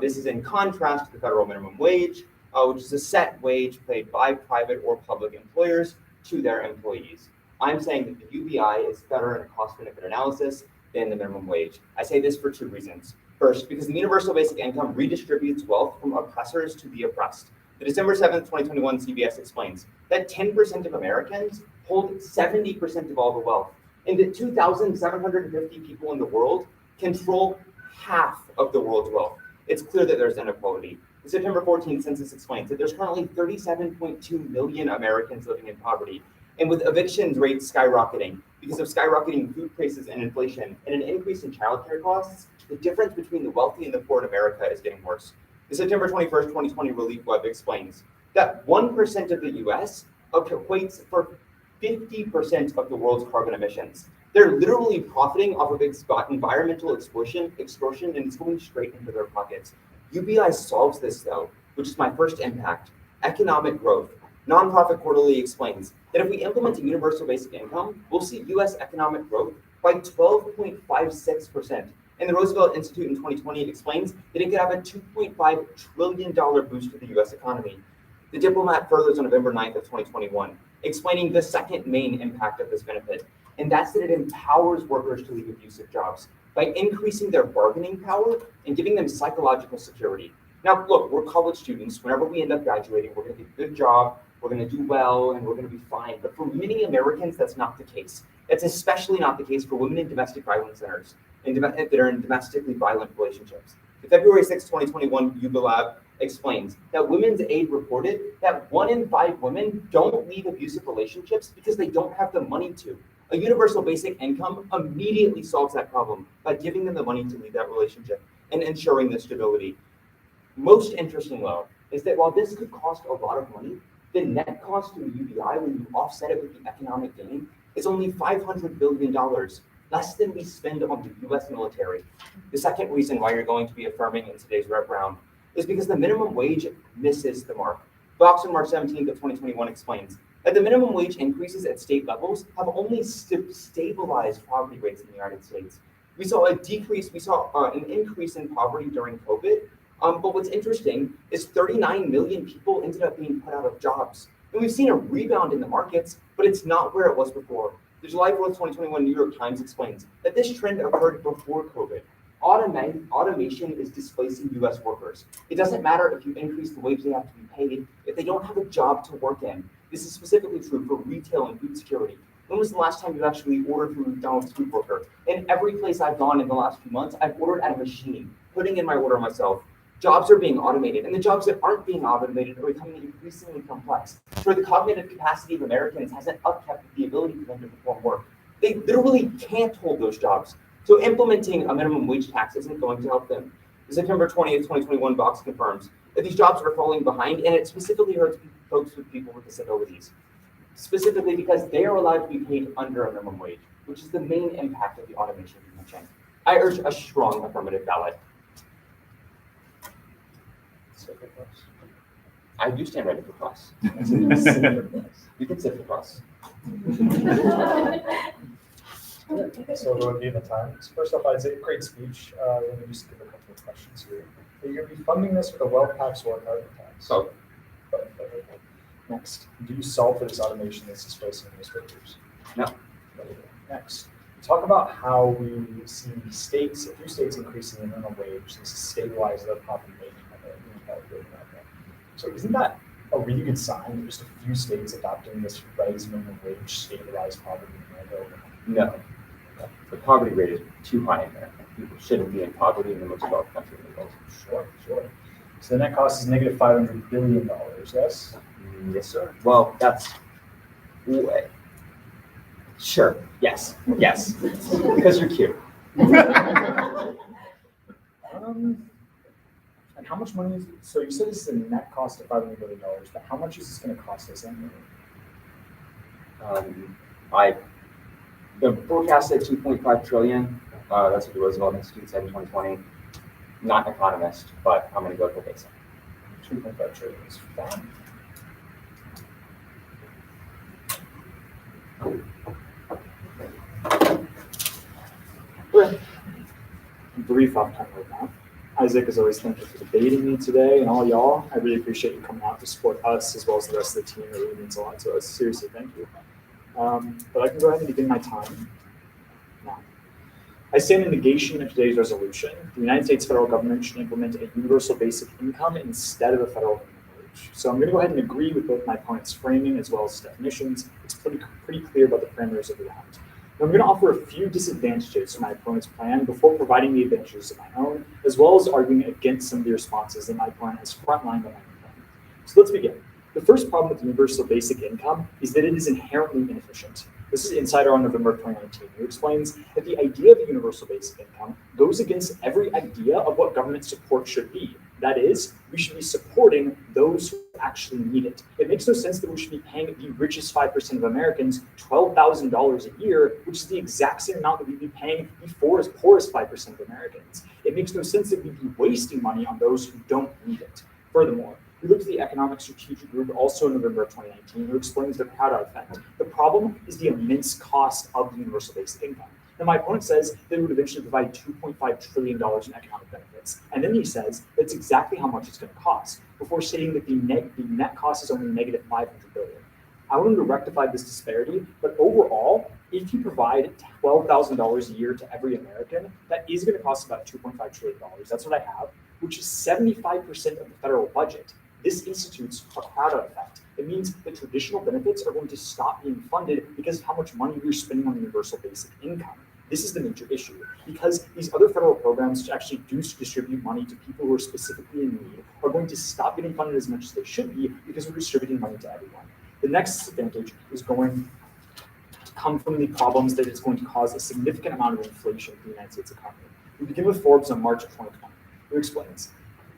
This is in contrast to the federal minimum wage, which is a set wage paid by private or public employers to their employees. I'm saying that the UBI is better in a cost-benefit analysis than the minimum wage. I say this for two reasons. First, because the universal basic income redistributes wealth from oppressors to the oppressed. The December 7th, 2021 CBS explains that 10% of Americans hold 70% of all the wealth, and that 2,750 people in the world control half of the world's wealth. It's clear that there's inequality. The September 14th census explains that there's currently 37.2 million Americans living in poverty, and with evictions rates skyrocketing because of skyrocketing food prices and inflation and an increase in childcare costs, the difference between the wealthy and the poor in America is getting worse. The September 21st, 2020 Relief Web explains that 1% of the US equates for 50% of the world's carbon emissions. They're literally profiting off of environmental extortion, and it's going straight into their pockets. UBI solves this though, which is my first impact, economic growth. Nonprofit Quarterly explains that if we implement a universal basic income, we'll see US economic growth by 12.56%. And the Roosevelt Institute in 2020 explains that it could have a $2.5 trillion boost to the US economy. The Diplomat furthers on November 9th of 2021, explaining the second main impact of this benefit, and that's that it empowers workers to leave abusive jobs by increasing their bargaining power and giving them psychological security. Now, look, we're college students. Whenever we end up graduating, we're going to get a good job, we're going to do well, and we're going to be fine. But for many Americans, that's not the case. It's especially not the case for women in domestic violence centers and that are in domestically violent relationships. The February 6, 2021 Yuba Lab explains that Women's Aid reported that 1 in 5 women don't leave abusive relationships because they don't have the money to. A universal basic income immediately solves that problem by giving them the money to leave that relationship and ensuring the stability. Most interesting, though, is that while this could cost a lot of money, the net cost to the UBI when you offset it with the economic gain is only $500 billion, less than we spend on the US military. The second reason why you're going to be affirming in today's rep round is because the minimum wage misses the mark. Vox on March 17th of 2021 explains that the minimum wage increases at state levels have only stabilized poverty rates in the United States. We saw an increase in poverty during COVID, but what's interesting is 39 million people ended up being put out of jobs. And we've seen a rebound in the markets, but it's not where it was before. The July 4th, 2021 New York Times explains that this trend occurred before COVID. Automation is displacing US workers. It doesn't matter if you increase the wage they have to be paid if they don't have a job to work in. This is specifically true for retail and food security. When was the last time you actually ordered from McDonald's food worker? In every place I've gone in the last few months, I've ordered at a machine, putting in my order myself. Jobs are being automated, and the jobs that aren't being automated are becoming increasingly complex, where the cognitive capacity of Americans hasn't upkept the ability for them to perform work. They literally can't hold those jobs. So implementing a minimum wage tax isn't going to help them. The September 20th, 2021 Vox confirms that these jobs are falling behind, and it specifically hurts folks with people with disabilities, specifically because they are allowed to be paid under a minimum wage, which is the main impact of the automation you mentioned. I urge a strong affirmative ballot. I do stand ready for cross. You can sit for cross. So we'll give the time. So first off, I'd say great speech. Let me just give a couple of questions here. Are you going to be funding this with a wealth tax or a carbon tax? So, next, do you solve for this automation that's displacing newspapers? No. Next, talk about how we see a few states increasing the minimum wage to stabilize their poverty rate. So isn't that a really good sign that just a few states adopting this raise minimum wage stabilized poverty in America? no. The poverty rate is too high in America. People shouldn't be in poverty in the most developed country in the world. Sure. So the net cost is negative $500 billion, yes? Yes, sir. Well, that's sure. Yes. Because you're cute. And how much money is it? So you said this is a net cost of $500 billion, but how much is this going to cost us annually? The forecast said 2.5 trillion. That's what the Roosevelt Institute said in 2020. Not an economist, but I'm going to go with what they said. 2.5 trillion is fine. Brief off time right now. Isaac, as always, thank you for debating me today, and all y'all. I really appreciate you coming out to support us as well as the rest of the team. It really means a lot to us. Seriously, thank you. But I can go ahead and begin my time now. I stand in negation of today's resolution. The United States federal government should implement a universal basic income instead of a federal minimum wage. So I'm going to go ahead and agree with both my opponent's framing as well as definitions. It's pretty clear about the parameters of the act. I'm going to offer a few disadvantages to my opponent's plan before providing the advantages of my own, as well as arguing against some of the responses that my opponent has frontlined on my plan. So let's begin. The first problem with universal basic income is that it is inherently inefficient. This is Insider on November 2019, who explains that the idea of a universal basic income goes against every idea of what government support should be. That is, we should be supporting those who actually need it. It makes no sense that we should be paying the richest 5% of Americans $12,000 a year, which is the exact same amount that we'd be paying the poorest 5% of Americans. It makes no sense that we'd be wasting money on those who don't need it. Furthermore, we looked at the Economic Strategic Group, also in November of 2019, who explains the crowd-out effect. The problem is the immense cost of the universal basic income. Then my opponent says that it would eventually provide $2.5 trillion in economic benefits. And then he says that's exactly how much it's going to cost, before stating that the net cost is only negative $500 billion. I want him to rectify this disparity, but overall, if you provide $12,000 a year to every American, that is going to cost about $2.5 trillion. That's what I have, which is 75% of the federal budget. This institutes a crowd-out effect. It means that traditional benefits are going to stop being funded because of how much money we're spending on universal basic income. This is the major issue, because these other federal programs which actually do distribute money to people who are specifically in need are going to stop getting funded as much as they should be because we're distributing money to everyone. The next disadvantage is going to come from the problems that it's going to cause a significant amount of inflation in the United States economy. We begin with Forbes on March of 2020, who explains,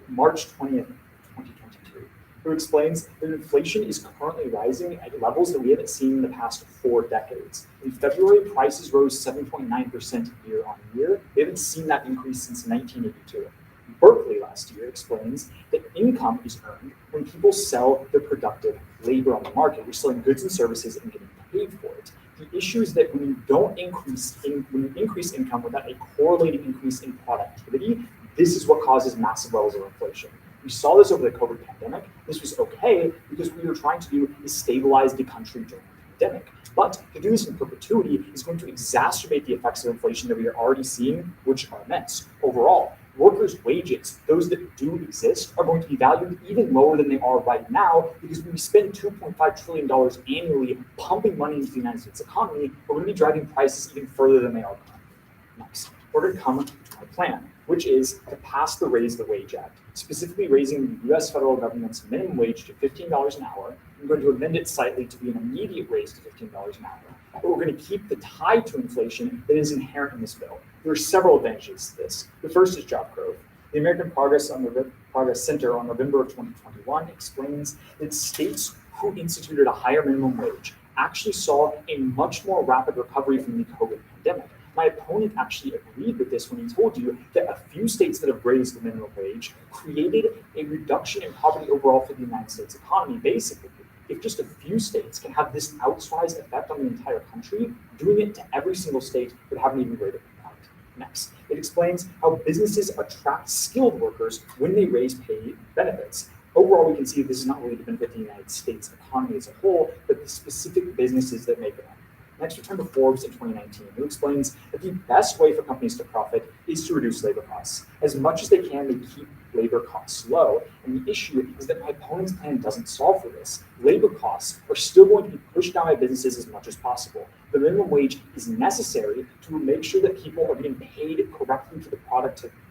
March 20th, 2022, who explains that inflation is currently rising at levels that we haven't seen in the past 4 decades. In February, prices rose 7.9% year on year. We haven't seen that increase since 1982. Berkeley last year explains that income is earned when people sell their productive labor on the market. We're selling goods and services and getting paid for it. The issue is that when you increase income without a correlating increase in productivity, this is what causes massive levels of inflation. We saw this over the COVID pandemic. This was okay because what we were trying to do is stabilize the country during the pandemic. But to do this in perpetuity is going to exacerbate the effects of inflation that we are already seeing, which are immense. Overall, workers' wages, those that do exist, are going to be valued even lower than they are right now because when we spend $2.5 trillion annually pumping money into the United States economy, we're going to be driving prices even further than they are currently. Next, we're going to come to my plan, which is to pass the Raise the Wage Act, specifically raising the U.S. federal government's minimum wage to $15 an hour. I'm going to amend it slightly to be an immediate raise to $15 an hour. But we're going to keep the tie to inflation that is inherent in this bill. There are several advantages to this. The first is job growth. The American Progress Center on November of 2021 explains that states who instituted a higher minimum wage actually saw a much more rapid recovery from the COVID pandemic. My opponent actually agreed with this when he told you that a few states that have raised the minimum wage created a reduction in poverty overall for the United States economy. Basically, if just a few states can have this outsized effect on the entire country, doing it to every single state would have an even greater impact. Next, it explains how businesses attract skilled workers when they raise pay benefits. Overall, we can see this is not really to benefit the United States economy as a whole, but the specific businesses that make it up. Next, return to Forbes in 2019, who explains that the best way for companies to profit is to reduce labor costs. As much as they can, they keep labor costs low. And the issue is that my opponent's plan doesn't solve for this. Labor costs are still going to be pushed down by businesses as much as possible. The minimum wage is necessary to make sure that people are getting paid correctly for the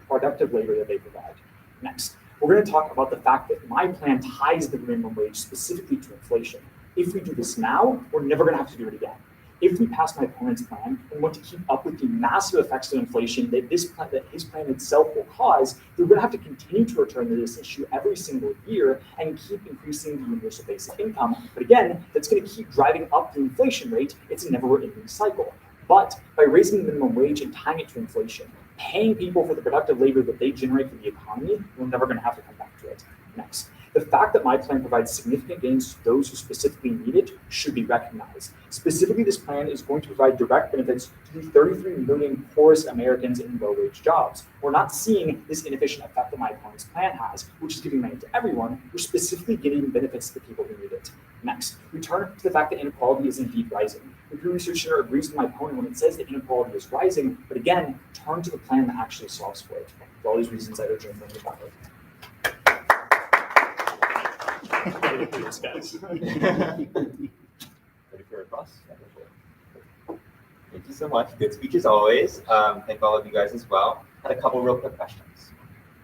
productive labor that they provide. Next, we're going to talk about the fact that my plan ties the minimum wage specifically to inflation. If we do this now, we're never going to have to do it again. If we pass my opponent's plan and want to keep up with the massive effects of inflation that his plan itself will cause, then we're going to have to continue to return to this issue every single year and keep increasing the universal basic income. But again, that's going to keep driving up the inflation rate. It's a never-ending cycle. But by raising the minimum wage and tying it to inflation, paying people for the productive labor that they generate for the economy, we're never going to have to come back to it. Next, the fact that my plan provides significant gains to those who specifically need it should be recognized. Specifically, this plan is going to provide direct benefits to the 33 million poorest Americans in low-wage jobs. We're not seeing this inefficient effect that my opponent's plan has, which is giving money to everyone. We're specifically giving benefits to the people who need it. Next, we turn to the fact that inequality is indeed rising. The Pew Research Center agrees with my opponent when it says that inequality is rising, but again, turn to the plan that actually solves for it. For all these reasons, I urge you to think about it. Ready for a cross? Thank you so much. Good speech as always. Thank all of you guys as well. Had a couple real quick questions.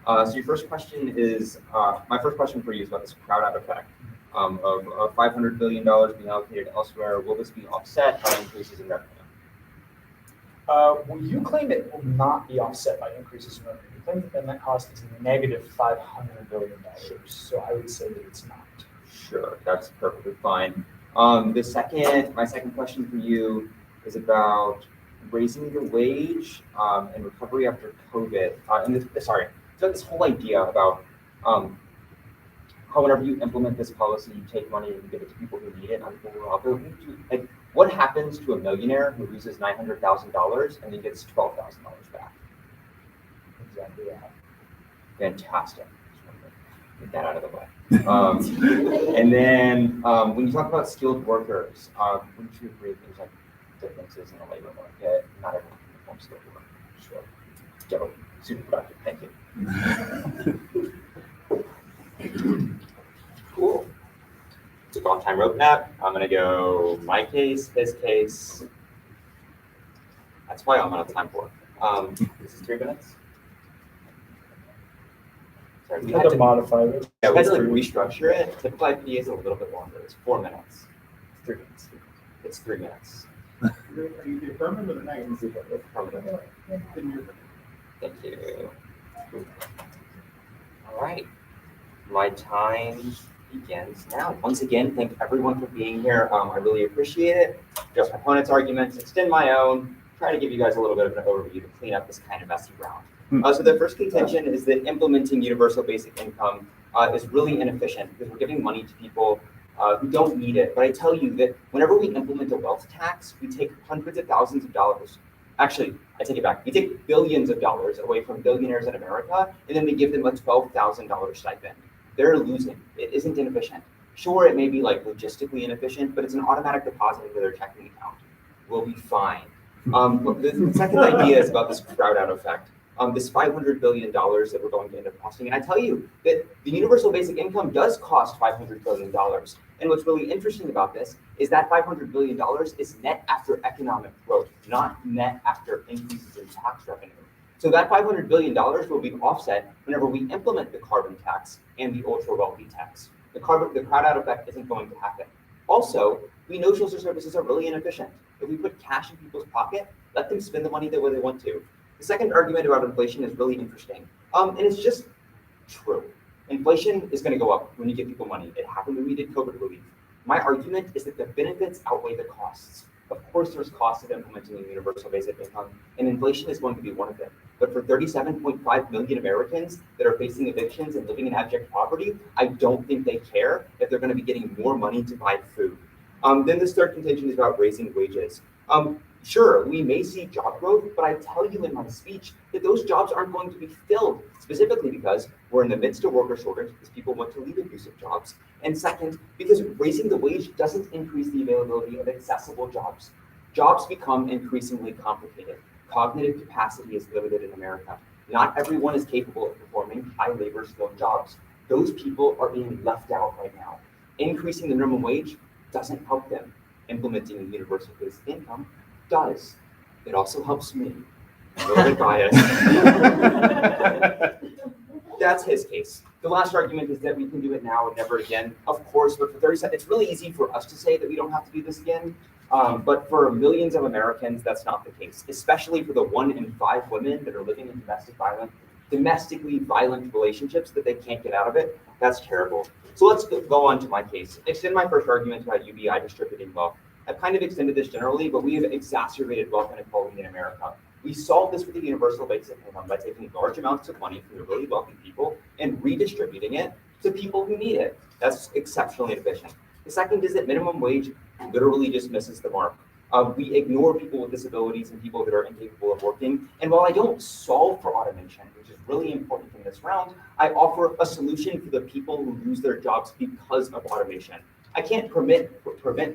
So your first question is, my first question for you is about this crowd-out effect of $500 billion being allocated elsewhere. Will this be offset by increases in revenue? Well, you claim it will not be offset by increases in revenue. You claim that the net cost is negative $500 billion. So I would say that it's not. Sure, that's perfectly fine. My second question for you is about raising the wage and recovery after COVID. So this whole idea about how whenever you implement this policy, you take money and you give it to people who need it, and people who are What happens to a millionaire who loses $900,000 and then gets $12,000 back? Exactly that. Fantastic. Get that out of the way. And then when you talk about skilled workers, wouldn't you agree there's like differences in the labor market? Not everyone can perform skilled work. Sure. Joe, super productive. Thank you. Cool. It's a long time roadmap. I'm gonna go my case, his case. That's why I'm out of time for. This is 3 minutes. Sorry, we had to modify it. Yeah, we had to like restructure it. Typical IPA is a little bit longer. It's 4 minutes. It's 3 minutes. It's 3 minutes. Are you the affirmative or the negative? Permanent. Thank you. All right. My time begins now. Once again, thank everyone for being here. I really appreciate it. Just my opponent's arguments, extend my own, try to give you guys a little bit of an overview to clean up this kind of messy ground. So the first contention is that implementing universal basic income is really inefficient because we're giving money to people who don't need it. But I tell you that whenever we implement a wealth tax, we take hundreds of thousands of dollars. Actually, I take it back. We take billions of dollars away from billionaires in America, and then we give them a $12,000 stipend. They're losing. It isn't inefficient. Sure, it may be like logistically inefficient, but it's an automatic deposit into their checking account. We'll be fine. The second idea is about this crowd out effect. This $500 billion that we're going to end up costing. And I tell you that the universal basic income does cost $500 billion. And what's really interesting about this is that $500 billion is net after economic growth, not net after increases in tax revenue. So that $500 billion will be offset whenever we implement the carbon tax and the ultra wealthy tax. The crowd out effect isn't going to happen. Also, we know social services are really inefficient. If we put cash in people's pocket, let them spend the money the way they want to. The second argument about inflation is really interesting. And it's just true. Inflation is going to go up when you give people money. It happened when we did COVID relief. My argument is that the benefits outweigh the costs. Of course, there's costs of implementing a universal basic income, and inflation is going to be one of them. But for 37.5 million Americans that are facing evictions and living in abject poverty, I don't think they care if they're going to be getting more money to buy food. Then this third contention is about raising wages. Sure, we may see job growth, but I tell you in my speech that those jobs aren't going to be filled, specifically because we're in the midst of worker shortage because people want to leave abusive jobs. And second, because raising the wage doesn't increase the availability of accessible jobs. Jobs become increasingly complicated. Cognitive capacity is limited in America. Not everyone is capable of performing high labor skilled jobs. Those people are being left out right now. Increasing the minimum wage doesn't help them. Implementing a universal basic income does. It also helps me. A little bit biased. That's his case. The last argument is that we can do it now and never again. Of course, but for 30 seconds, it's really easy for us to say that we don't have to do this again. But for millions of Americans, that's not the case, especially for the 1 in 5 women that are living in domestically violent relationships that they can't get out of it. That's terrible. So let's go on to my case. Extend my first argument about UBI distributing wealth. I've kind of extended this generally, but we have exacerbated wealth inequality in America. We solved this with the universal basic income by taking large amounts of money from the really wealthy people and redistributing it to people who need it. That's exceptionally efficient. The second is that minimum wage literally just misses the mark. We ignore people with disabilities and people that are incapable of working. And while I don't solve for automation, which is really important in this round, I offer a solution for the people who lose their jobs because of automation. I can't prevent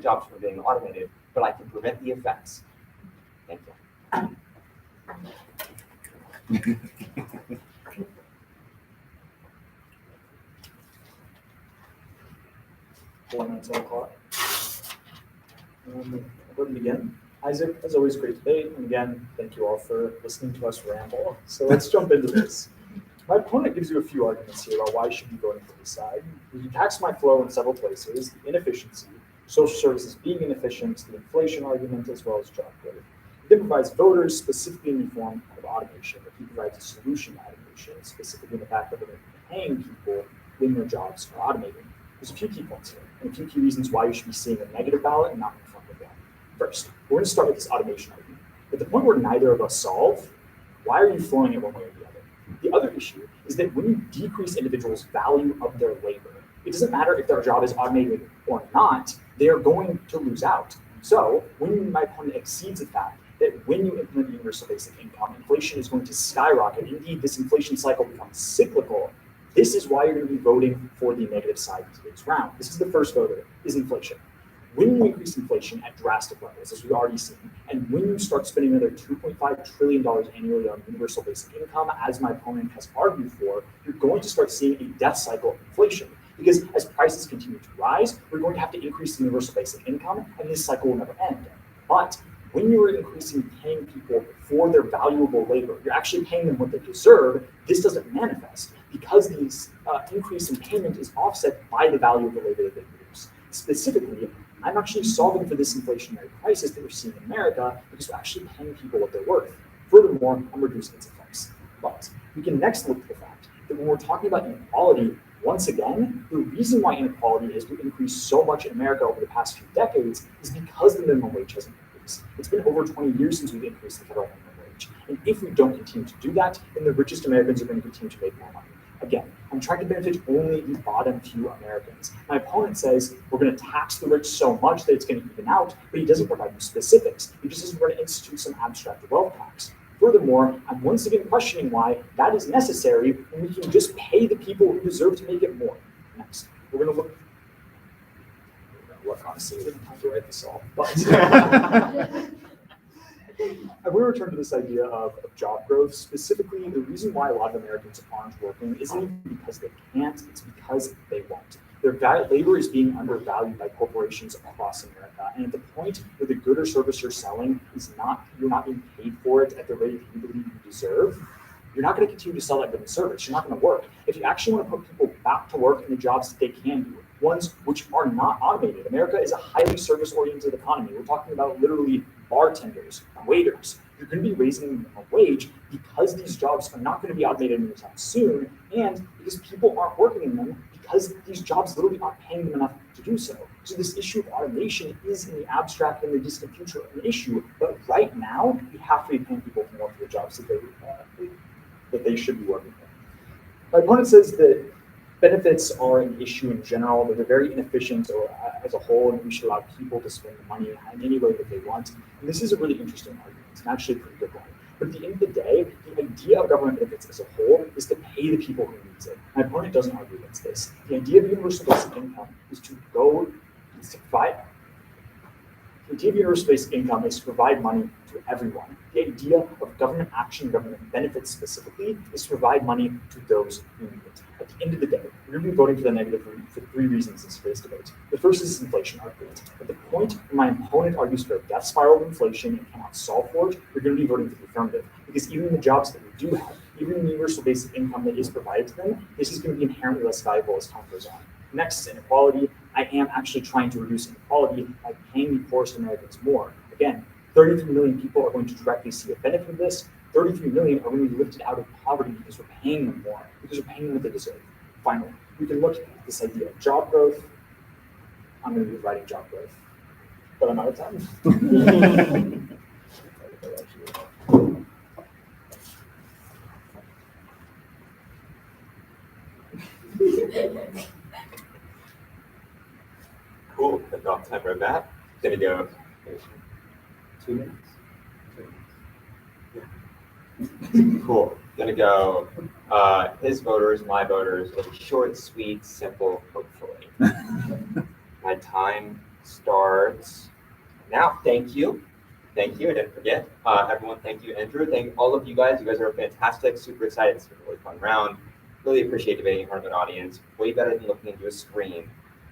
jobs from being automated, but I can prevent the effects. Thank you. 4 minutes on the clock. We're going to begin. Isaac, as always, great debate. And again, thank you all for listening to us ramble. So let's jump into this. My opponent gives you a few arguments here about why you should be voting for this side. You tax my flow in several places, the inefficiency, social services being inefficient, the inflation argument, as well as job growth. He then provides voters specifically in the form of automation, but he provides a solution to automation, specifically in the fact that they're paying people in their jobs for automating. There's a few key points here, and a few key reasons why you should be seeing a negative ballot and not an affirmative ballot. First, we're going to start with this automation argument. At the point where neither of us solve, why are you throwing it one way or the other? The other issue is that when you decrease individuals' value of their labor, it doesn't matter if their job is automated or not, they are going to lose out. So when my opponent exceeds the fact that when you implement universal basic income, inflation is going to skyrocket. Indeed, this inflation cycle becomes cyclical. This is why you're going to be voting for the negative side of today's round. This is the first voter, is inflation. When you increase inflation at drastic levels, as we've already seen, and when you start spending another $2.5 trillion annually on universal basic income, as my opponent has argued for, you're going to start seeing a death cycle of inflation. Because as prices continue to rise, we're going to have to increase the universal basic income, and this cycle will never end. But when you're increasing paying people for their valuable labor, you're actually paying them what they deserve. This doesn't manifest because these increase in payment is offset by the value of the labor that they produce. Specifically, I'm actually solving for this inflationary crisis that we're seeing in America because we're actually paying people what they're worth. Furthermore, I'm reducing its effects. But we can next look at the fact that when we're talking about inequality, once again, the reason why inequality has increased so much in America over the past few decades is because the minimum wage has increased. It's been over 20 years since we've increased the federal minimum wage. And if we don't continue to do that, then the richest Americans are going to continue to make more money. Again, I'm trying to benefit only the bottom few Americans. My opponent says we're going to tax the rich so much that it's going to even out, but he doesn't provide you specifics. He just says we're going to institute some abstract wealth tax. Furthermore, I'm once again questioning why that is necessary when we can just pay the people who deserve to make it more. Next, we're going to look. Honestly, we didn't have to write this all, but I will return to this idea of job growth. Specifically, the reason why a lot of Americans aren't working isn't even because they can't, it's because they won't. Their labor is being undervalued by corporations across America. And at the point where the good or service you're selling is you're not being paid for it at the rate you believe you deserve, you're not going to continue to sell that good service. You're not going to work. If you actually want to put people back to work in the jobs that they can do, ones which are not automated. America is a highly service-oriented economy. We're talking about literally bartenders, waiters. You're going to be raising the minimum wage because these jobs are not going to be automated anytime soon, and because people aren't working in them because these jobs literally aren't paying them enough to do so. So this issue of automation is in the abstract and the distant future an issue, but right now we have to be paying people more for the jobs that they should be working for. My opponent says that benefits are an issue in general, that they're very inefficient as a whole, and we should allow people to spend the money in any way that they want. And this is a really interesting argument, and actually a pretty good one. But at the end of the day, the idea of government benefits as a whole is to pay the people who need it. My opponent doesn't argue against this. The idea of universal basic income is to provide. The idea of universal basic income is to provide money to everyone. The idea of government action, government benefits specifically, is to provide money to those who need it. At the end of the day, we're going to be voting for the negative for three reasons in today's debate. The first is inflation argument. At the point where my opponent argues for a death spiral of inflation and cannot solve for it, we're going to be voting for the affirmative. Because even in the jobs that we do have, even in the universal basic income that is provided to them, this is going to be inherently less valuable as time goes on. Next is inequality. I am actually trying to reduce inequality by paying the poorest Americans more. Again, 33 million people are going to directly see a benefit of this. 33 million are going to be lifted out of poverty because we're paying them more, because we're paying them what they deserve. Finally, we can look at this idea of job growth. I'm going to be writing job growth, but I'm out of time. Cool, the dog time roadmap. Gonna go 2 minutes. Cool. Gonna go his voters, my voters, with a short, sweet, simple, hopefully. My time starts now. Thank you. Thank you. I didn't forget. Everyone, thank you, Andrew. Thank all of you guys. You guys are fantastic. Super excited. It's been a really fun round. Really appreciate debating in front of an audience. Way better than looking into a screen.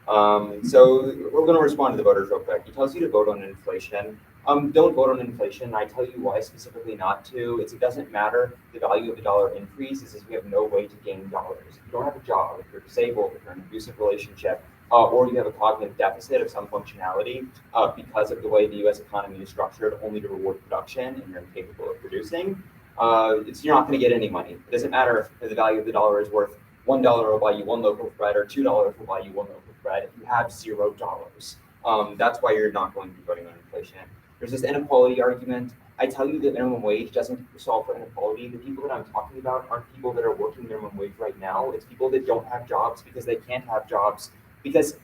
So we're going to respond to the voters real quick. He tells you to vote on inflation. Don't vote on inflation. I tell you why specifically not to. It doesn't matter. The value of the dollar increases as we have no way to gain dollars. If you don't have a job, if you're disabled, if you're in an abusive relationship, or you have a cognitive deficit of some functionality because of the way the U.S. economy is structured only to reward production and you're incapable of producing, you're not going to get any money. It doesn't matter if the value of the dollar is worth $1 will buy you one loaf of bread or $2 will buy you one loaf of bread if you have $0. That's why you're not going to be voting on inflation. There's this inequality argument. I tell you that minimum wage doesn't solve for inequality. The people that I'm talking about aren't people that are working minimum wage right now. It's people that don't have jobs because they can't have jobs because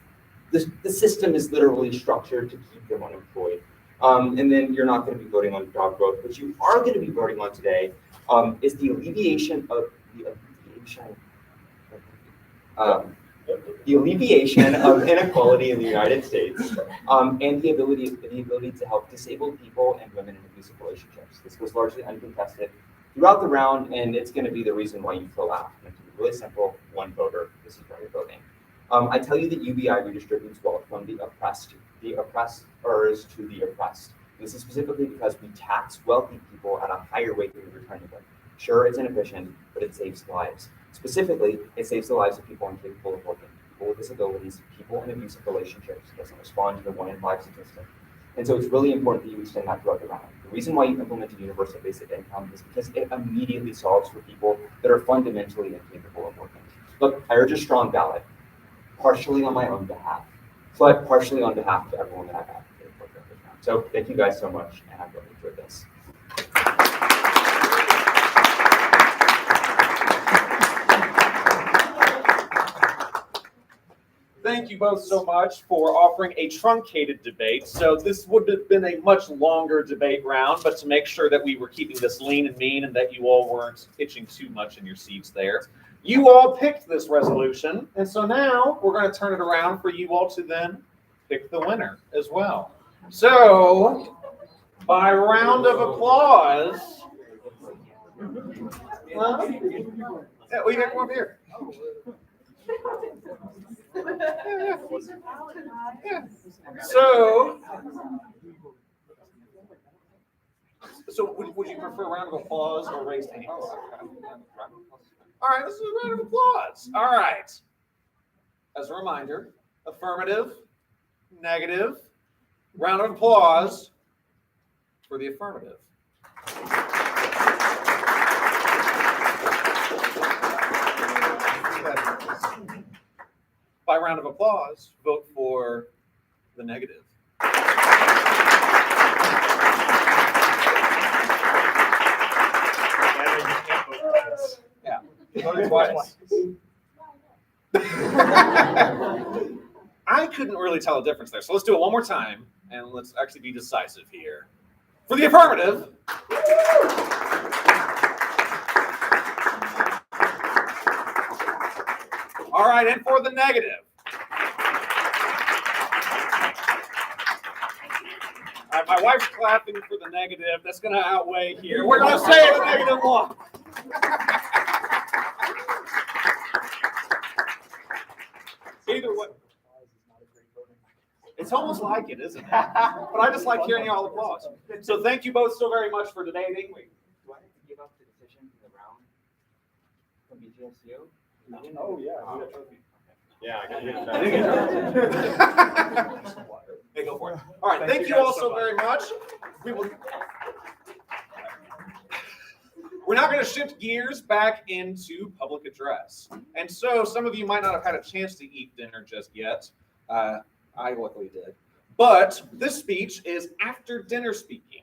the system is literally structured to keep them unemployed. And then you're not going to be voting on job growth. What you are going to be voting on today is the alleviation of inequality in the United States, and the ability to help disabled people and women in abusive relationships. This was largely uncontested throughout the round, and it's going to be the reason why you fill out. And it's really simple: one voter. This is why you're voting. I tell you that UBI redistributes wealth from the oppressors to the oppressed. This is specifically because we tax wealthy people at a higher rate than we return to them. Sure, it's inefficient, but it saves lives. Specifically, it saves the lives of people incapable of working, people with disabilities, people in abusive relationships. It doesn't respond to the 1 in 5 statistic. And so it's really important that you extend that throughout the round. The reason why you implemented universal basic income is because it immediately solves for people that are fundamentally incapable of working. Look, I urge a strong ballot, partially on my own behalf, but partially on behalf of everyone that I've advocated for throughout this round. So thank you guys so much, and I've really enjoyed this. Thank you both so much for offering a truncated debate. So this would have been a much longer debate round, but to make sure that we were keeping this lean and mean and that you all weren't itching too much in your seats there, you all picked this resolution. And so now we're going to turn it around for you all to then pick the winner as well. So by round of applause, yeah, we got one here. Yeah. So would you prefer a round of applause or raised hands? All right, this is a round of applause. All right. As a reminder, affirmative, negative, round of applause for the affirmative. By round of applause, vote for the negative. Yeah, voted twice. I couldn't really tell a difference there, so let's do it one more time, and let's actually be decisive here. For the affirmative. All right, and for the negative. All right, my wife's clapping for the negative. That's going to outweigh here. We're going to say the negative one. Either way. It's almost like it, isn't it? But I just like hearing y'all applause. So thank you both so very much for debating. Wait, do I have to give up the decision in the round from BGSU? Oh, yeah. Yeah, I got it. Hey, go for it. All right, thank you all so very much. We're now going to shift gears back into public address. And so some of you might not have had a chance to eat dinner just yet. I luckily did. But this speech is after dinner speaking.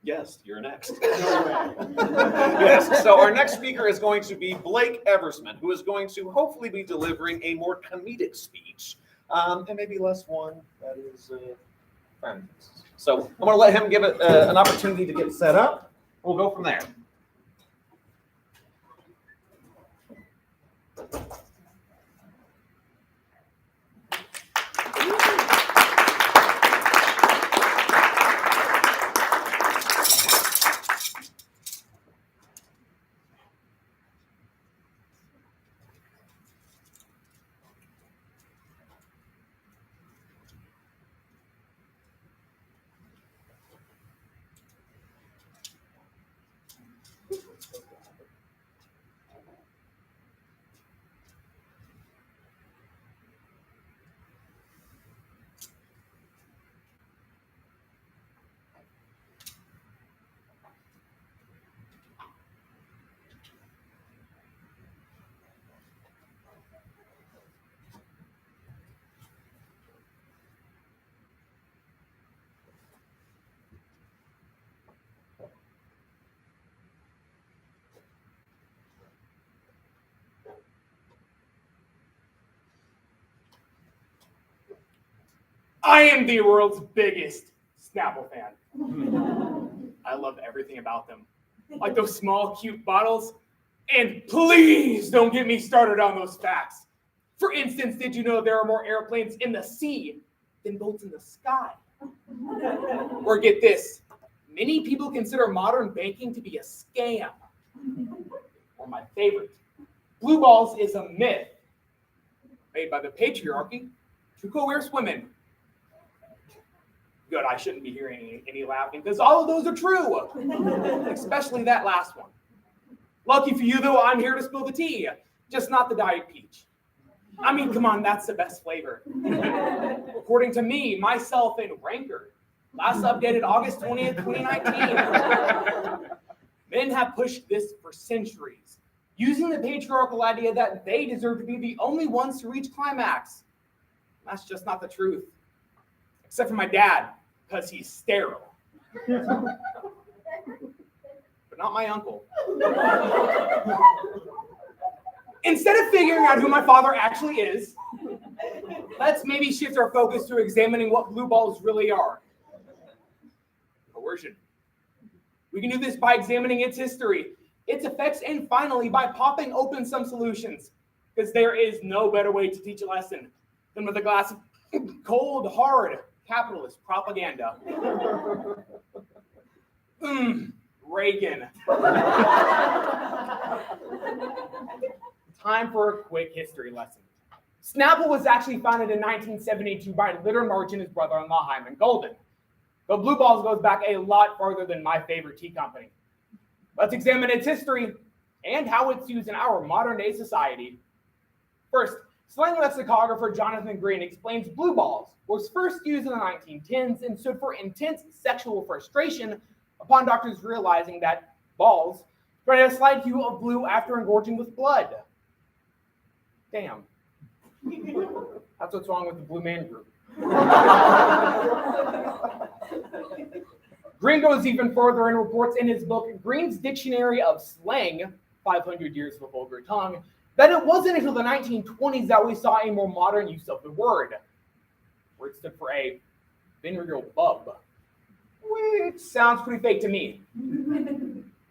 Yes, you're next. Yes, so our next speaker is going to be Blake Eversman, who is going to hopefully be delivering a more comedic speech, and maybe less one that is friendly. So I'm going to let him give it an opportunity to get set up. We'll go from there. I am the world's biggest Snapple fan. I love everything about them. Like those small, cute bottles. And please don't get me started on those facts. For instance, did you know there are more airplanes in the sea than boats in the sky? Or get this, many people consider modern banking to be a scam. Or my favorite, blue balls is a myth made by the patriarchy to coerce women. Good, I shouldn't be hearing any laughing because all of those are true, especially that last one. Lucky for you, though, I'm here to spill the tea, just not the Diet Peach. I mean, come on, that's the best flavor. According to me, myself, and Ranker, last updated August 20th, 2019, men have pushed this for centuries, using the patriarchal idea that they deserve to be the only ones to reach climax. That's just not the truth. Except for my dad, because he's sterile. But not my uncle. Instead of figuring out who my father actually is, let's maybe shift our focus to examining what blue balls really are. Coercion. We can do this by examining its history, its effects, and finally by popping open some solutions, because there is no better way to teach a lesson than with a glass of cold, hard, capitalist propaganda. Reagan. Time for a quick history lesson. Snapple was actually founded in 1972 by Litter March and his brother-in-law Hyman Golden. But Blue Balls goes back a lot farther than my favorite tea company. Let's examine its history and how it's used in our modern-day society. First, slang lexicographer Jonathan Green explains blue balls was first used in the 1910s and stood for intense sexual frustration upon doctors realizing that balls spread a slight hue of blue after engorging with blood. Damn. That's what's wrong with the Blue Man Group. Green goes even further and reports in his book, Green's Dictionary of Slang, 500 Years of a Vulgar Tongue, that it wasn't until the 1920s that we saw a more modern use of the word, where it stood for a venereal bub, which sounds pretty fake to me,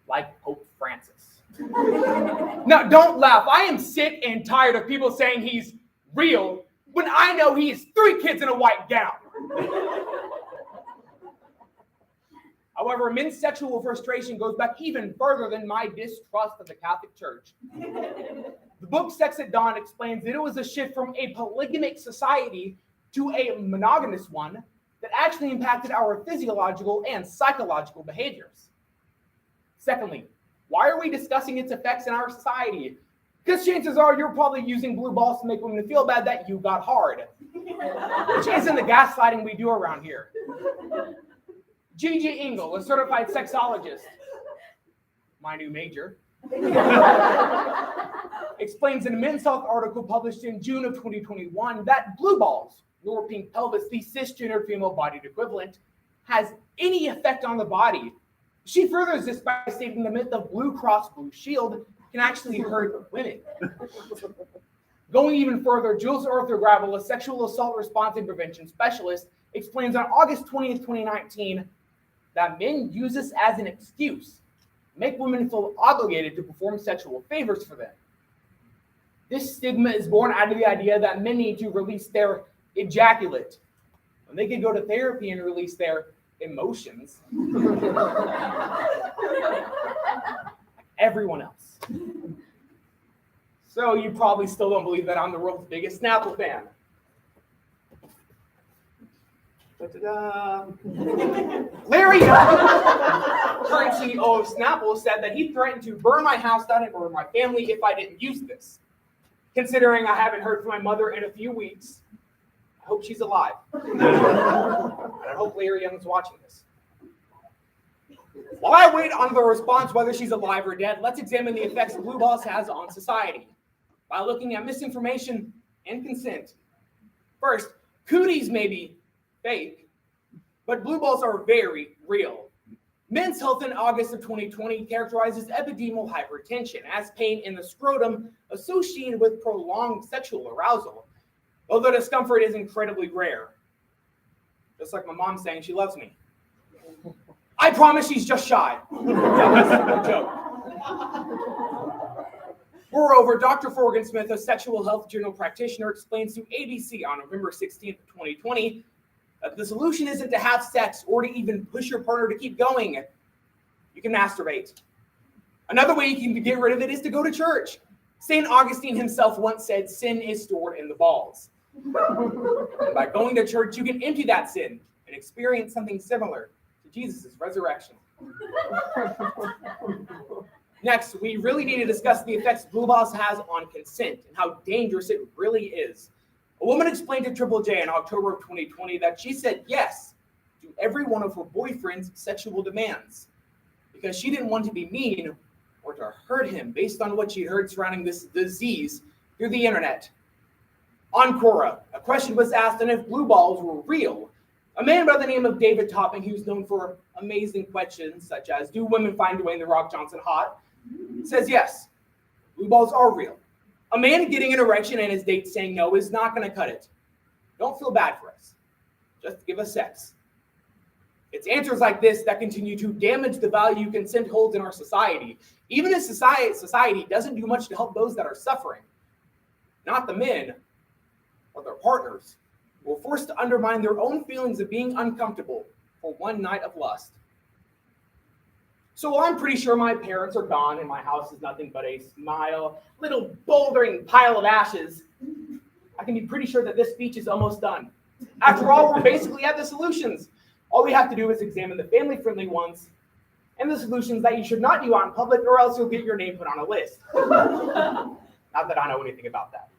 like Pope Francis. Now, don't laugh. I am sick and tired of people saying he's real when I know he has 3 kids in a white gown. However, men's sexual frustration goes back even further than my distrust of the Catholic Church. The book Sex at Dawn explains that it was a shift from a polygamic society to a monogamous one that actually impacted our physiological and psychological behaviors. Secondly, why are we discussing its effects in our society? Because chances are you're probably using blue balls to make women feel bad that you got hard, which isn't the gaslighting we do around here. Gigi Engel, a certified sexologist, my new major, explains in a Men's Health article published in June of 2021 that blue balls, your pink pelvis, the cisgender female-bodied equivalent, has any effect on the body. She furthers this by stating the myth of Blue Cross Blue Shield can actually hurt women. Going even further, Jules Arthur Gravel, a sexual assault response and prevention specialist, explains on August 20th, 2019, that men use this as an excuse to make women feel obligated to perform sexual favors for them. This stigma is born out of the idea that men need to release their ejaculate when they could go to therapy and release their emotions. Everyone else. So you probably still don't believe that I'm the world's biggest Snapple fan. Larry, current CEO of Snapple, said that he threatened to burn my house down and murder my family if I didn't use this. Considering I haven't heard from my mother in a few weeks, I hope she's alive. And I hope Larry Young's watching this. While I wait on the response whether she's alive or dead, let's examine the effects blue balls has on society by looking at misinformation and consent. First, cooties may be fake, but blue balls are very real. Men's Health in August of 2020 characterizes epididymal hypertension as pain in the scrotum associated with prolonged sexual arousal, although discomfort is incredibly rare. Just like my mom saying she loves me. I promise she's just shy. That's a joke. Moreover, Dr. Forgan Smith, a sexual health general practitioner, explains to ABC on November 16th, 2020, that the solution isn't to have sex or to even push your partner to keep going. You can masturbate. Another way you can get rid of it is to go to church. St. Augustine himself once said, sin is stored in the balls. And by going to church, you can empty that sin and experience something similar to Jesus' resurrection. Next, we really need to discuss the effects blue balls has on consent and how dangerous it really is. A woman explained to Triple J in October of 2020 that she said yes to every one of her boyfriend's sexual demands because she didn't want to be mean or to hurt him based on what she heard surrounding this disease through the internet. On Quora, a question was asked on if blue balls were real. A man by the name of David Topping, who's known for amazing questions such as, do women find Dwayne "The Rock" Johnson hot? Says yes, blue balls are real. A man getting an erection and his date saying no is not going to cut it. Don't feel bad for us. Just give us sex. It's answers like this that continue to damage the value consent holds in our society. Even as society doesn't do much to help those that are suffering. Not the men, but their partners, who are forced to undermine their own feelings of being uncomfortable for one night of lust. So while I'm pretty sure my parents are gone and my house is nothing but a little bouldering pile of ashes, I can be pretty sure that this speech is almost done. After all, we're basically at the solutions. All we have to do is examine the family-friendly ones and the solutions that you should not do out in public, or else you'll get your name put on a list. Not that I know anything about that.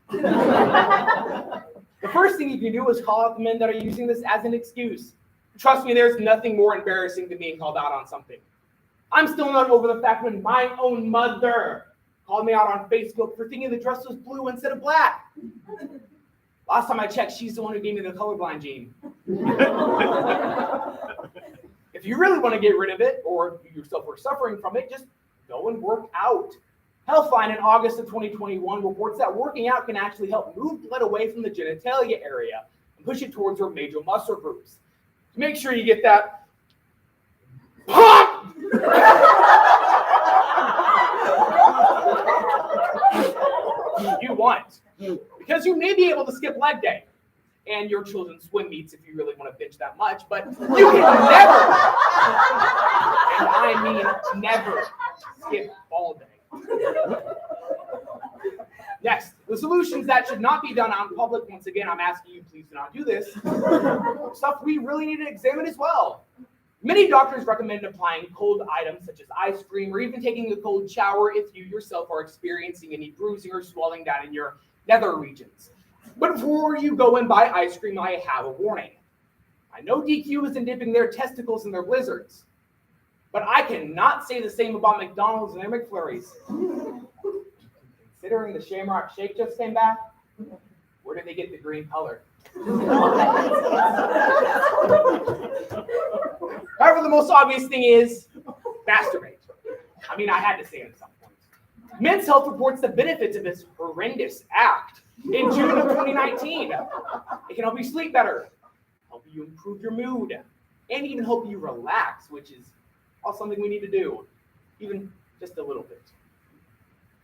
The first thing you can do is call out the men that are using this as an excuse. Trust me, there's nothing more embarrassing than being called out on something. I'm still not over the fact when my own mother called me out on Facebook for thinking the dress was blue instead of black. Last time I checked, she's the one who gave me the colorblind gene. If you really want to get rid of it, or you yourself are suffering from it, just go and work out. Healthline in August of 2021 reports that working out can actually help move blood away from the genitalia area and push it towards your major muscle groups. Make sure you get that pop! You want. Because you may be able to skip leg day and your children's swim meets if you really want to binge that much, but you can never, and I mean never, skip all day. Next, the solutions that should not be done out in public. Once again, I'm asking you, please do not do this. Stuff we really need to examine as well. Many doctors recommend applying cold items such as ice cream or even taking a cold shower if you yourself are experiencing any bruising or swelling down in your nether regions. But before you go and buy ice cream, I have a warning. I know DQ isn't dipping their testicles in their blizzards, but I cannot say the same about McDonald's and their McFlurries. Considering the Shamrock Shake just came back, where did they get the green color? However, the most obvious thing is masturbate. I mean, I had to say it at some point. Men's Health reports the benefits of this horrendous act in June of 2019. It can help you sleep better, help you improve your mood, and even help you relax, which is all something we need to do, even just a little bit.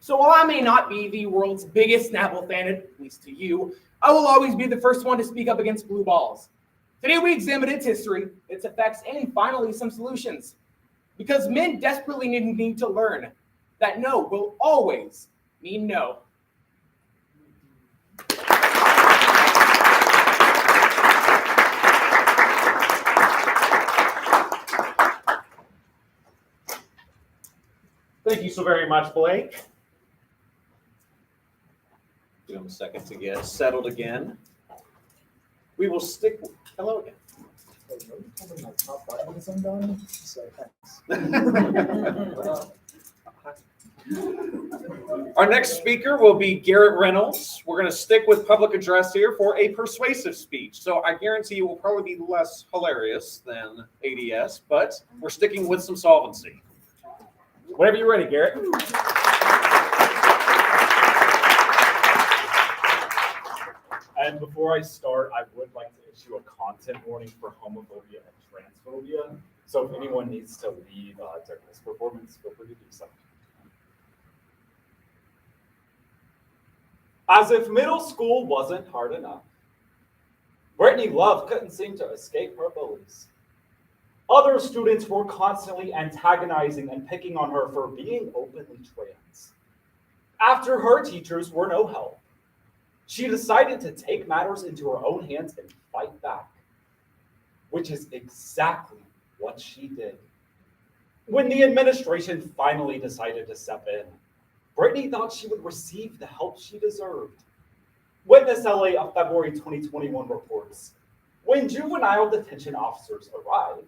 So while I may not be the world's biggest Snapple fan, at least to you, I will always be the first one to speak up against blue balls. Today we examine its history, its effects, and finally some solutions. Because men desperately need to learn that no will always mean no. Thank you so very much, Blake. Give him a second to get settled again. We will stick. Hello again. Our next speaker will be Garrett Reynolds. We're going to stick with public address here for a persuasive speech. So I guarantee you will probably be less hilarious than ADS, but we're sticking with some solvency. Whenever you're ready, Garrett. And before I start, I would like to issue a content warning for homophobia and transphobia. So if anyone needs to leave during this performance, feel free to do so. As if middle school wasn't hard enough, Brittany Love couldn't seem to escape her bullies. Other students were constantly antagonizing and picking on her for being openly trans. After her teachers were no help, she decided to take matters into her own hands and fight back, which is exactly what she did. When the administration finally decided to step in, Brittany thought she would receive the help she deserved. Witness LA of February 2021 reports, when juvenile detention officers arrived,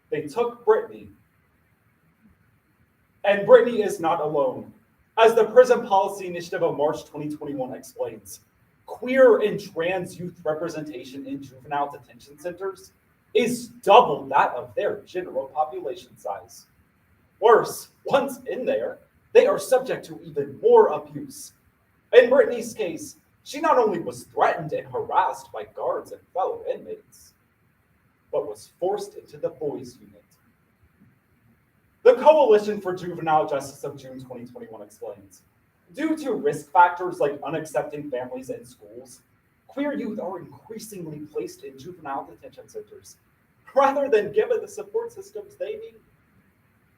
they took Brittany. And Brittany is not alone. As the Prison Policy Initiative of March 2021 explains, queer and trans youth representation in juvenile detention centers is double that of their general population size. Worse, once in there, they are subject to even more abuse. In Brittany's case, she not only was threatened and harassed by guards and fellow inmates, but was forced into the boys' unit. The Coalition for Juvenile Justice of June 2021 explains, due to risk factors like unaccepting families and schools, queer youth are increasingly placed in juvenile detention centers, rather than given the support systems they need.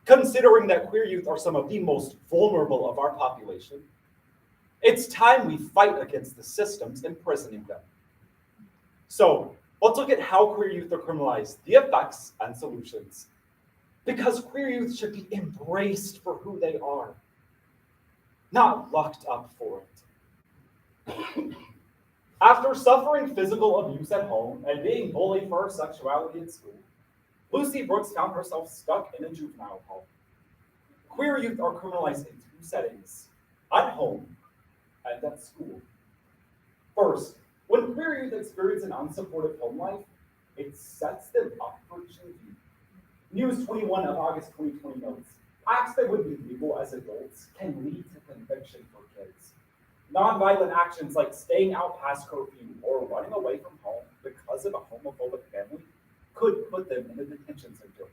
Considering that queer youth are some of the most vulnerable of our population, it's time we fight against the systems imprisoning them. So, let's look at how queer youth are criminalized, the effects and solutions. Because queer youth should be embraced for who they are, not locked up for it. After suffering physical abuse at home and being bullied for her sexuality at school, Lucy Brooks found herself stuck in a juvenile home. Queer youth are criminalized in two settings, at home and at school. First, when queer youth experience an unsupportive home life, it sets them up for juvie. News 21 of August 2020 notes, acts that would be legal as adults can lead to conviction for kids. Nonviolent actions like staying out past curfew or running away from home because of a homophobic family could put them in a detention center.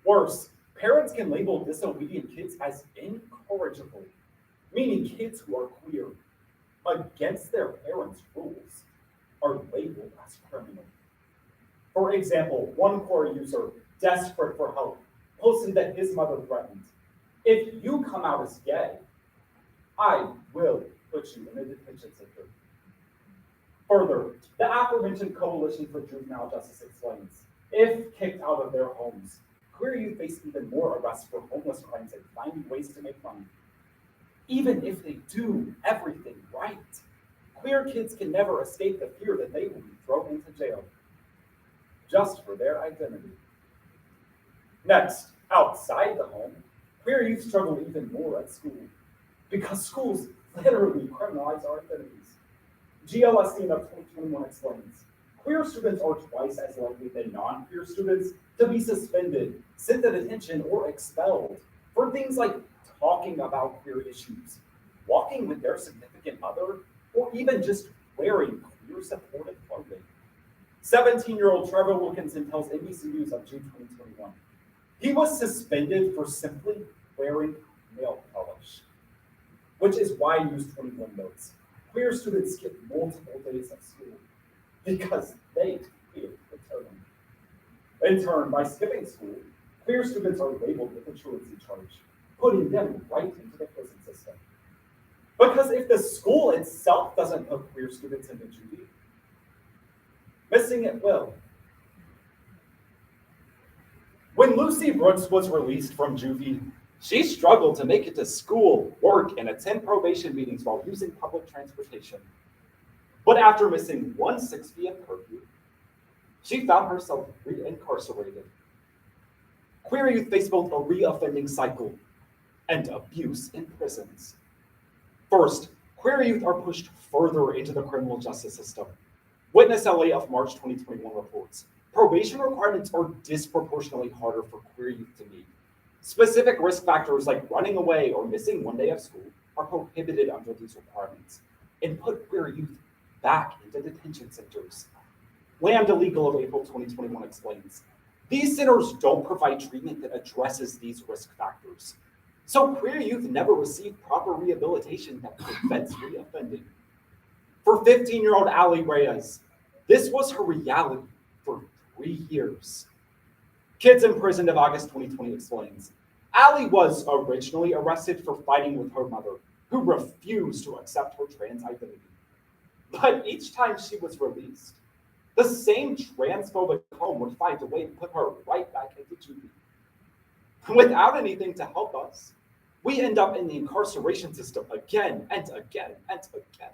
Worse, parents can label disobedient kids as incorrigible, meaning kids who are queer, against their parents' rules, are labeled as criminal. For example, one core user, desperate for help, posted that his mother threatened, if you come out as gay, I will put you in a detention center. Further, the aforementioned Coalition for Juvenile Justice explains, if kicked out of their homes, queer youth face even more arrests for homeless crimes and finding ways to make money. Even if they do everything right, queer kids can never escape the fear that they will be thrown into jail, just for their identity. Next, outside the home, queer youth struggle even more at school, because schools literally criminalize our identities. GLSD of 2021 explains, queer students are twice as likely than non-queer students to be suspended, sent to detention, or expelled for things like talking about queer issues, walking with their significant other, or even just wearing queer supportive clothing. 17-year-old Trevor Wilkinson tells NBC News of June 2021, he was suspended for simply wearing nail polish, which is why News 21 notes, queer students skip multiple days of school because they fear returning. In turn, by skipping school, queer students are labeled with a truancy charge, putting them right into the prison system. Because if the school itself doesn't put queer students into juvie, missing it will. When Lucy Brooks was released from juvie, she struggled to make it to school, work, and attend probation meetings while using public transportation. But after missing one 6 p.m. curfew, she found herself reincarcerated. Queer youth face both a reoffending cycle and abuse in prisons. First, queer youth are pushed further into the criminal justice system. Witness LA of March 2021 reports, probation requirements are disproportionately harder for queer youth to meet. Specific risk factors like running away or missing one day of school are prohibited under these requirements. and put queer youth back into detention centers. Lambda Legal of April 2021 explains, these centers don't provide treatment that addresses these risk factors. So queer youth never receive proper rehabilitation that prevents reoffending. For 15-year-old Ali Reyes, this was her reality for 3 years. Kids Imprisoned of August 2020 explains, Ali was originally arrested for fighting with her mother, who refused to accept her trans identity. But each time she was released, the same transphobic home would find a way to put her right back into juvie. Without anything to help us, we end up in the incarceration system again and again and again.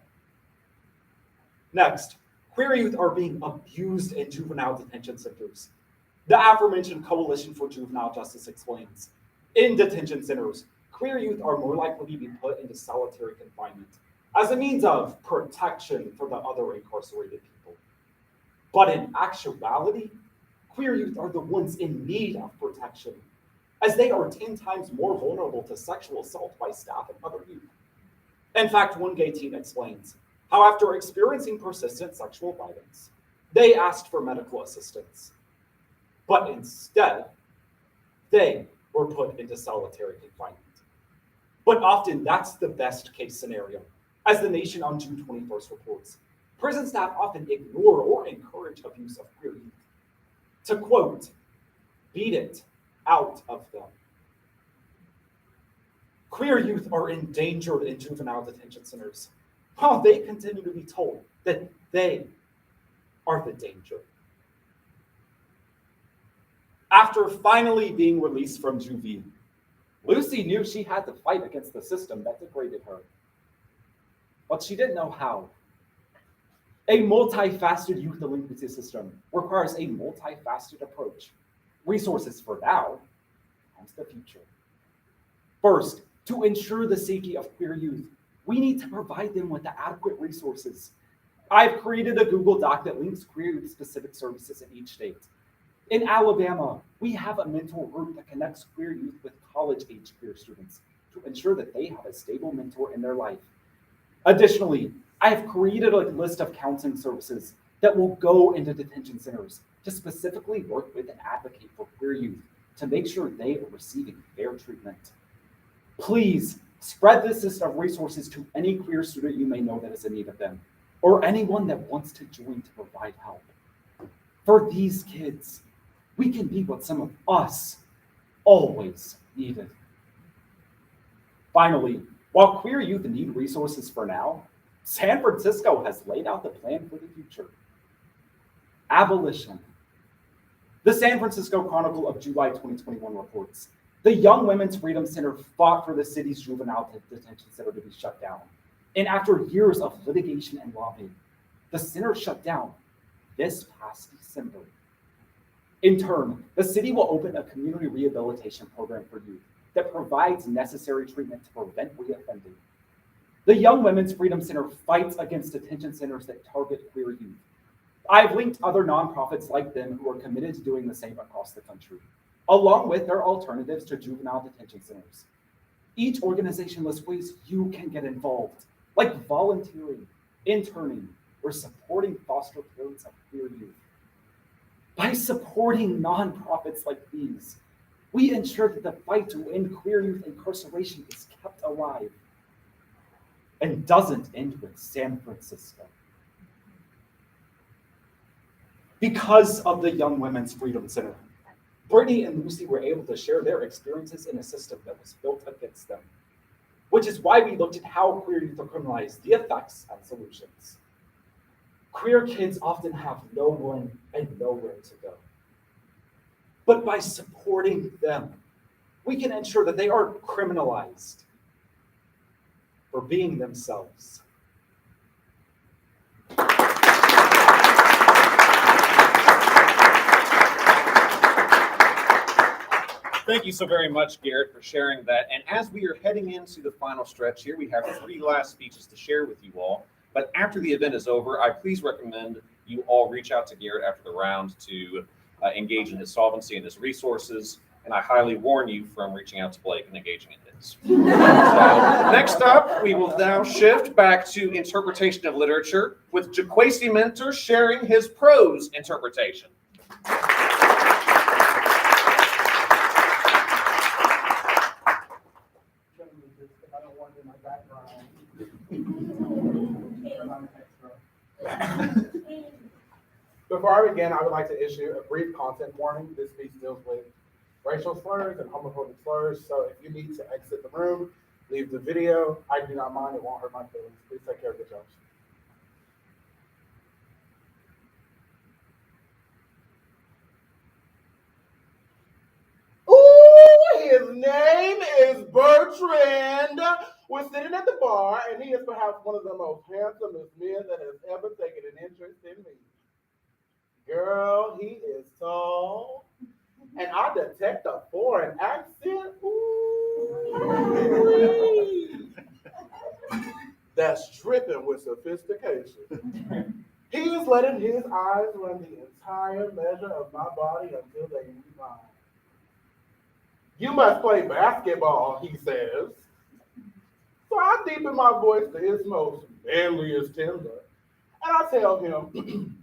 Next, queer youth are being abused in juvenile detention centers. The aforementioned Coalition for Juvenile Justice explains, in detention centers, queer youth are more likely to be put into solitary confinement as a means of protection for the other incarcerated people. But in actuality, queer youth are the ones in need of protection, as they are 10 times more vulnerable to sexual assault by staff and other youth. In fact, one gay teen explains how after experiencing persistent sexual violence, they asked for medical assistance. But instead, they were put into solitary confinement. But often that's the best case scenario. As The Nation on June 21st reports, prison staff often ignore or encourage abuse of queer youth. To quote, beat it out of them. Queer youth are endangered in juvenile detention centers, while they continue to be told that they are the danger. After finally being released from juvie, Lucy knew she had to fight against the system that degraded her. But she didn't know how. A multifaceted youth delinquency system requires a multifaceted approach. Resources for now and the future. First, to ensure the safety of queer youth, we need to provide them with the adequate resources. I've created a Google Doc that links queer youth specific services in each state. In Alabama, we have a mentor group that connects queer youth with college-age queer students to ensure that they have a stable mentor in their life. Additionally, I have created a list of counseling services that will go into detention centers to specifically work with and advocate for queer youth to make sure they are receiving fair treatment. Please spread this list of resources to any queer student you may know that is in need of them, or anyone that wants to join to provide help. For these kids, we can be what some of us always needed. Finally, while queer youth need resources for now, San Francisco has laid out the plan for the future. Abolition. The San Francisco Chronicle of July 2021 reports, the Young Women's Freedom Center fought for the city's juvenile detention center to be shut down. And after years of litigation and lobbying, the center shut down this past December. In turn, the city will open a community rehabilitation program for youth that provides necessary treatment to prevent reoffending. The Young Women's Freedom Center fights against detention centers that target queer youth. I've linked other nonprofits like them who are committed to doing the same across the country, along with their alternatives to juvenile detention centers. Each organization lists ways you can get involved, like volunteering, interning, or supporting foster parents of queer youth. By supporting nonprofits like these, we ensure that the fight to end queer youth incarceration is kept alive and doesn't end with San Francisco. Because of the Young Women's Freedom Center, Brittany and Lucy were able to share their experiences in a system that was built against them, which is why we looked at how queer youth are criminalized, the effects and solutions. Queer kids often have no one and nowhere to go. But by supporting them, we can ensure that they aren't criminalized for being themselves. Thank you so very much, Garrett, for sharing that. And as we are heading into the final stretch here, we have 3 last speeches to share with you all. But after the event is over, I please recommend you all reach out to Garrett after the round to engage in his solvency and his resources. and I highly warn you from reaching out to Blake and engaging in his. So, next up, we will now shift back to interpretation of literature with Jaquaci Mentor sharing his prose interpretation. Before I begin, I would like to issue a brief content warning. This piece deals with racial slurs and homophobic slurs, so if you need to exit the room, leave the video. I do not mind, it won't hurt my feelings. Please take care of yourselves. Ooh, his name is Bertrand. We're sitting at the bar, and he is perhaps one of the most handsomest men that has ever taken an interest in me. Girl, he is tall, and I detect a foreign accent. Ooh, that's dripping with sophistication. He is letting his eyes run the entire measure of my body until they meet mine. You must play basketball, he says. So I deepen my voice to its most manliest timbre, and I tell him,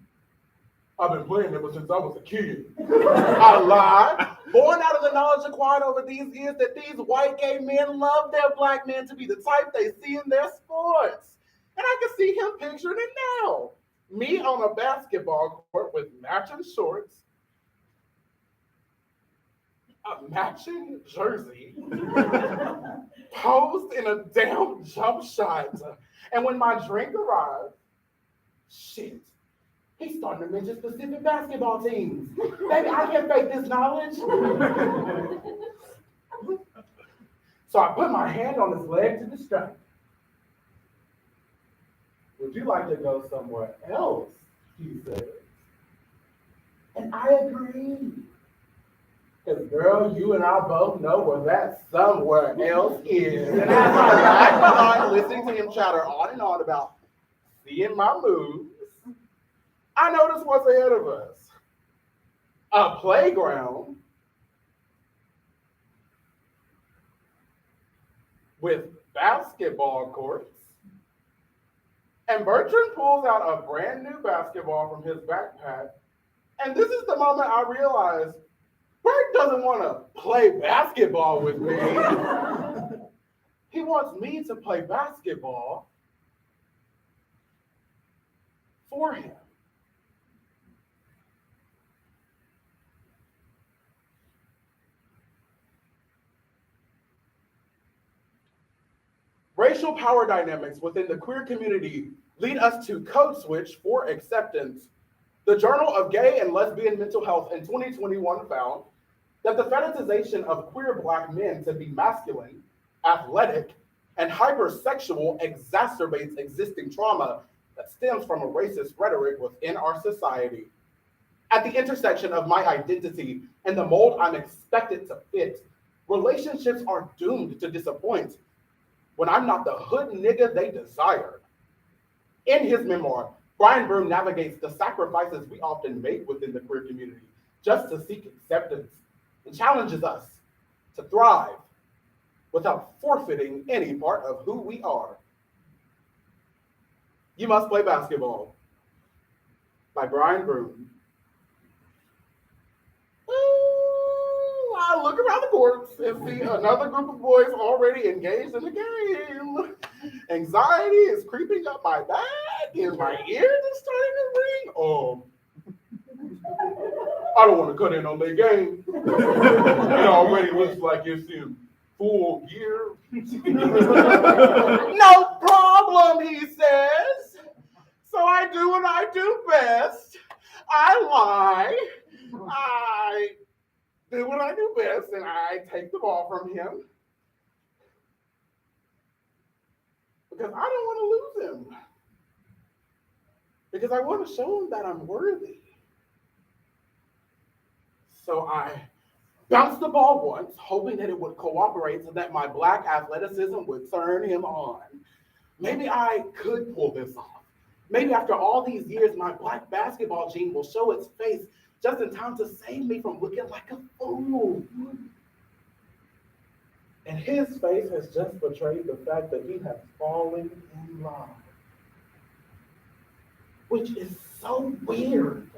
I've been playing ever since I was a kid. I lied, born out of the knowledge acquired over these years that these white gay men love their black men to be the type they see in their sports. And I can see him picturing it now. Me on a basketball court with matching shorts, a matching jersey, posed in a damn jump shot. And when my drink arrives, shit, he's starting to mention specific basketball teams. Baby, I can't fake this knowledge. So I put my hand on his leg to distract. Would you like to go somewhere else? He says. And I agree. Because, girl, you and I both know where that somewhere else is. And as I lag behind listening to him chatter on and on about seeing my moves, I noticed what's ahead of us. A playground with basketball courts. And Bertrand pulls out a brand new basketball from his backpack. And this is the moment I realize Bert doesn't want to play basketball with me. He wants me to play basketball for him. Racial power dynamics within the queer community lead us to Code Switch for Acceptance. The Journal of Gay and Lesbian Mental Health in 2021 found that the fetishization of queer Black men to be masculine, athletic, and hypersexual exacerbates existing trauma that stems from a racist rhetoric within our society. At the intersection of my identity and the mold I'm expected to fit, relationships are doomed to disappoint when I'm not the hood nigga they desire. In his memoir, Brian Broom navigates the sacrifices we often make within the queer community just to seek acceptance and challenges us to thrive without forfeiting any part of who we are. You Must Play Basketball by Brian Broom. I look around the courts and see another group of boys already engaged in the game. Anxiety is creeping up my back and my ears are starting to ring. I don't want to cut in on their game. It already looks like it's in full gear. No problem, he says. So I do what I do best. I lie. I do what I do best, and I take the ball from him. Because I don't want to lose him. Because I want to show him that I'm worthy. So I bounced the ball once, hoping that it would cooperate so that my Black athleticism would turn him on. Maybe I could pull this off. Maybe after all these years, my Black basketball gene will show its face just in time to save me from looking like a fool. And his face has just betrayed the fact that he has fallen in love. Which is so weird.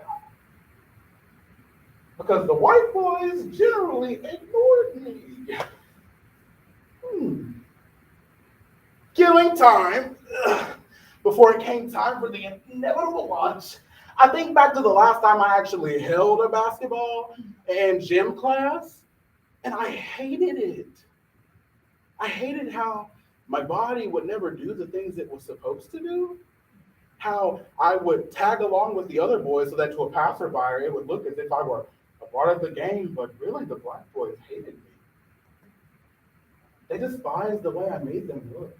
Because the white boys generally ignored me. Killing time, before it came time for the inevitable lunch, I think back to the last time I actually held a basketball in gym class, and I hated it. I hated how my body would never do the things it was supposed to do. How I would tag along with the other boys so that to a passerby, it would look as if I were a part of the game, but really the black boys hated me. They despised the way I made them look.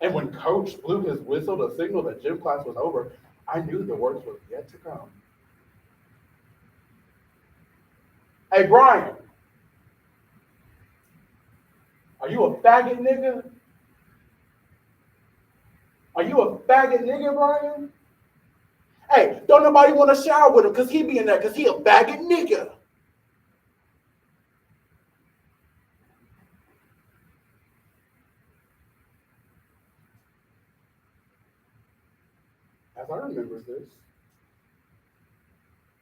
And when coach blew his whistle to signal that gym class was over, I knew the worst was yet to come. Hey, Brian, are you a faggot nigga? Are you a faggot nigga, Brian? Hey, don't nobody want to shower with him because he be in there because he a faggot nigga. As I remember this,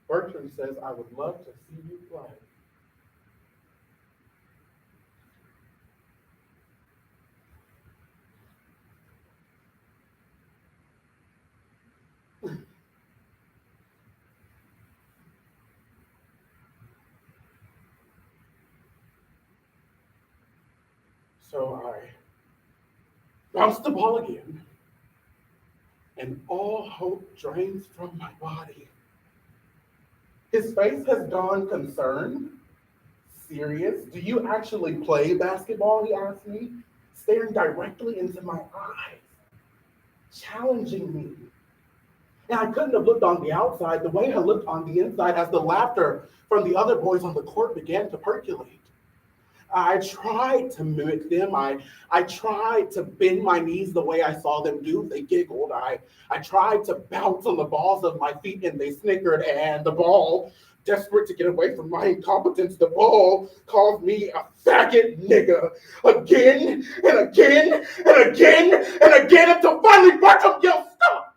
Bertrand says, I would love to see you play. So I bounced the ball again, and all hope drains from my body. His face has gone concerned, serious. Do you actually play basketball? He asked me, staring directly into my eyes, challenging me. And I couldn't have looked on the outside the way I looked on the inside as the laughter from the other boys on the court began to percolate. I tried to mimic them. I tried to bend my knees the way I saw them do. They giggled. I tried to bounce on the balls of my feet and they snickered. And the ball, desperate to get away from my incompetence, the ball called me a faggot nigga again and again and again and again until finally Bertram yelled, stop!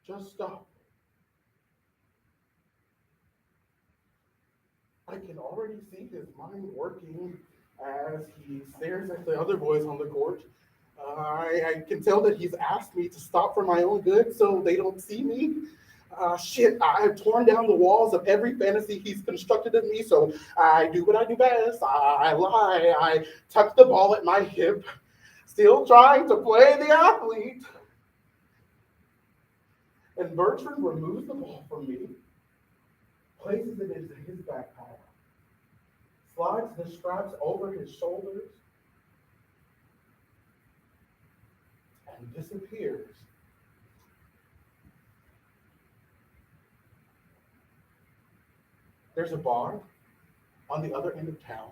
Just stop. I can already see his mind working as he stares at the other boys on the court. I can tell that he's asked me to stop for my own good so they don't see me. I've torn down the walls of every fantasy he's constructed of me, so I do what I do best. I lie. I tuck the ball at my hip, still trying to play the athlete. And Bertrand removes the ball from me, places it into his backpack, slides the straps over his shoulders, and disappears. There's a bar on the other end of town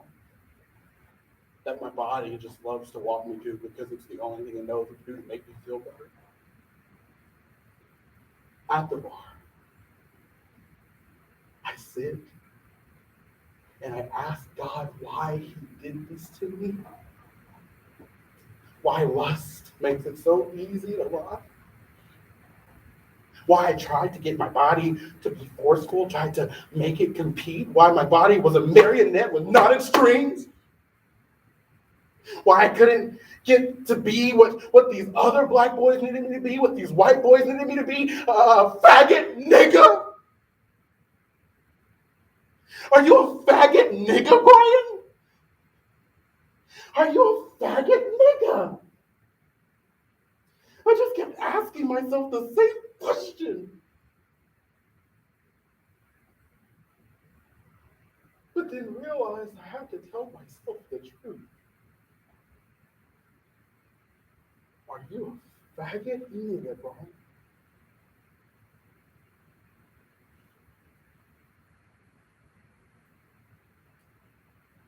that my body just loves to walk me to because it's the only thing it knows to do to make me feel better. At the bar, I sit and I ask God why he did this to me. Why lust makes it so easy to lie. Why I tried to get my body to be forceful, tried to make it compete. Why my body was a marionette with knotted strings. Why I couldn't get to be what these other black boys needed me to be, what these white boys needed me to be, faggot nigga. Are you a faggot nigga, Brian? Are you a faggot nigga? I just kept asking myself the same question. But then realized I had to tell myself the truth. Are you a faggot nigga, Brian?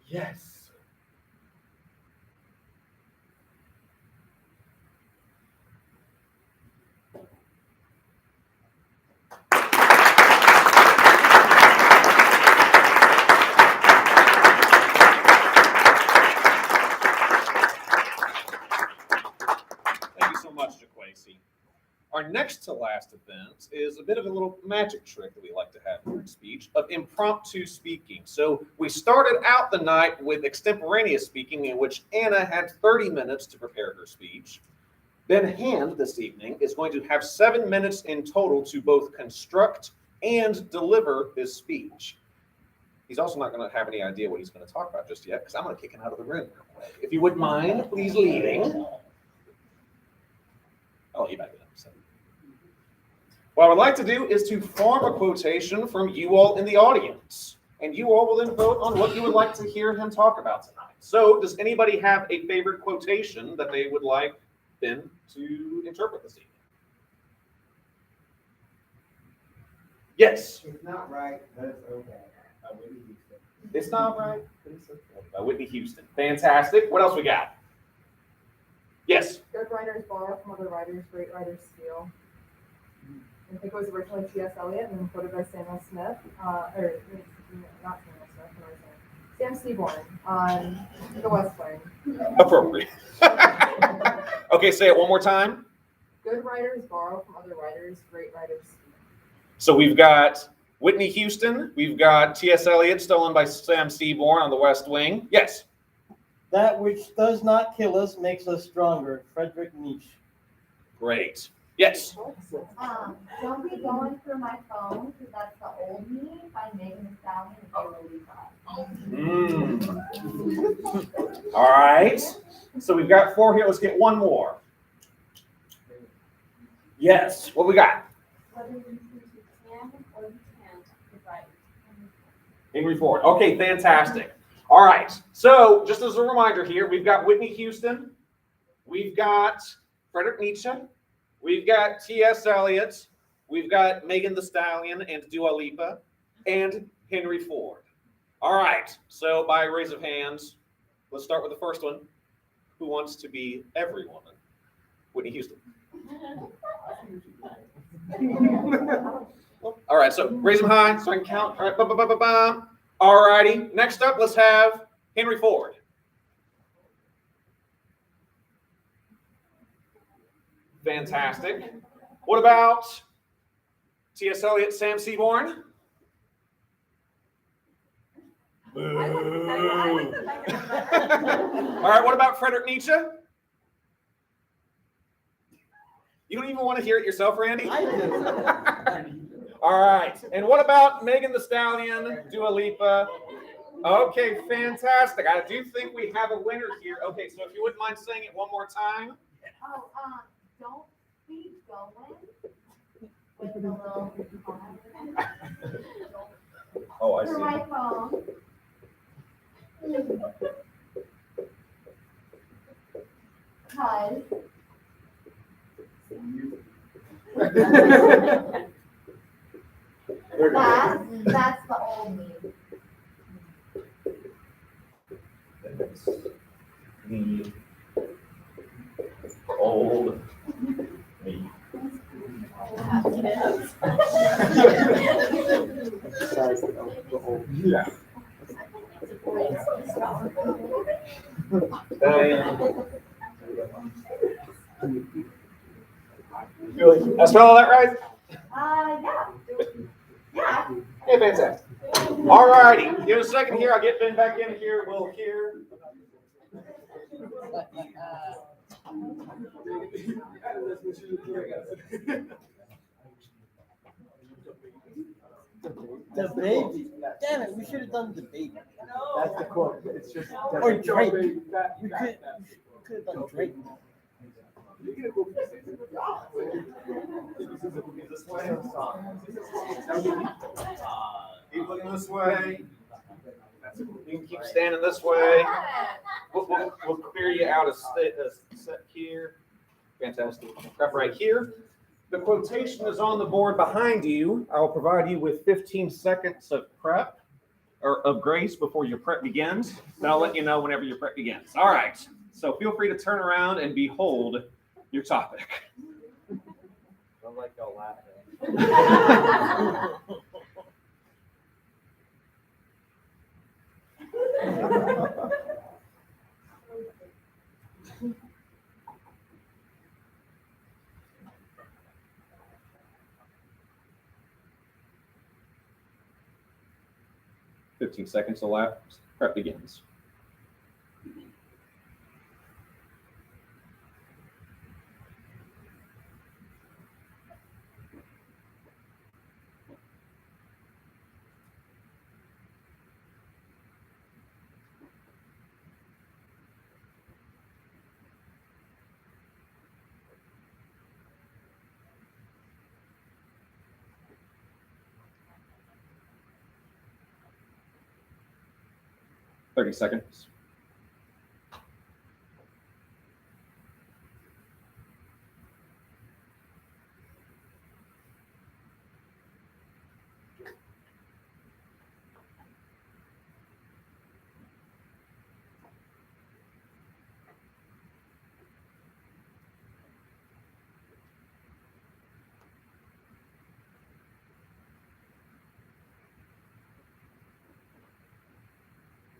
Yes. next to last event is a bit of a little magic trick that we like to have during speech of impromptu speaking. So we started out the night with extemporaneous speaking, in which Anna had 30 minutes to prepare her speech. Then Hand this evening is going to have 7 minutes in total to both construct and deliver his speech. He's also not going to have any idea what he's going to talk about just yet, because I'm going to kick him out of the room. If you wouldn't mind, please leaving. I'll let you back in. What I would like to do is to form a quotation from you all in the audience, and you all will then vote on what you would like to hear him talk about tonight. So, does anybody have a favorite quotation that they would like Ben to interpret this evening? Yes. It's not right, but it's okay. It's not right, but it's okay. By Whitney Houston. Fantastic. What else we got? Yes. Good writers borrow from other writers, great writers steal. I think it was originally T.S. Eliot and then quoted by Samuel Smith, not Samuel Smith, what am I saying? Sam Seaborn on The West Wing. Appropriate. Okay, say it one more time. Good writers borrow from other writers, great writers steal. So we've got Whitney Houston, we've got T.S. Eliot stolen by Sam Seaborn on The West Wing. Yes. That which does not kill us makes us stronger. Friedrich Nietzsche. Great. Yes. Don't be going through my phone because that's the old me by Megan Thee Stallion and Dua Lipa. All right. So we've got 4 here. Let's get one more. Yes. What we got? Whether you can or you can't, you're right. Henry Ford. Okay, fantastic. All right. So just as a reminder here, we've got Whitney Houston. We've got Friedrich Nietzsche. We've got T.S. Eliot. We've got Megan Thee Stallion and Dua Lipa and Henry Ford. All right. So by raise of hands, let's start with the first one. Who wants to be every woman? Whitney Houston. All right. So raise them high so I can count. All right. All righty. Next up, let's have Henry Ford. Fantastic. What about T.S. Eliot, Sam Seaborn? All right, what about Friedrich Nietzsche? You don't even want to hear it yourself, Randy? I do. All right, and what about Megan Thee Stallion, Dua Lipa? Okay, fantastic. I do think we have a winner here. Okay, so if you wouldn't mind saying it one more time. Oh, don't be going with the little Oh, I through see. my phone. Because that's the old me. The old me. Yeah. I spell all that right? Yeah. Yeah. Okay, fantastic. All righty. Give us a second here. I'll get Ben back in here. We'll hear. The baby. Damn it, we should have done the baby. That's the quote. It's just. Or Drake. We could have done Drake. Keep looking this way. You can keep standing this way. We'll clear you out a set here. Fantastic. Prep right here. The quotation is on the board behind you. I will provide you with 15 seconds of prep or of grace before your prep begins. Then I'll let you know whenever your prep begins. All right. So feel free to turn around and behold your topic. Don't like y'all laughing. 15 seconds elapsed. Prep begins. Thirty seconds.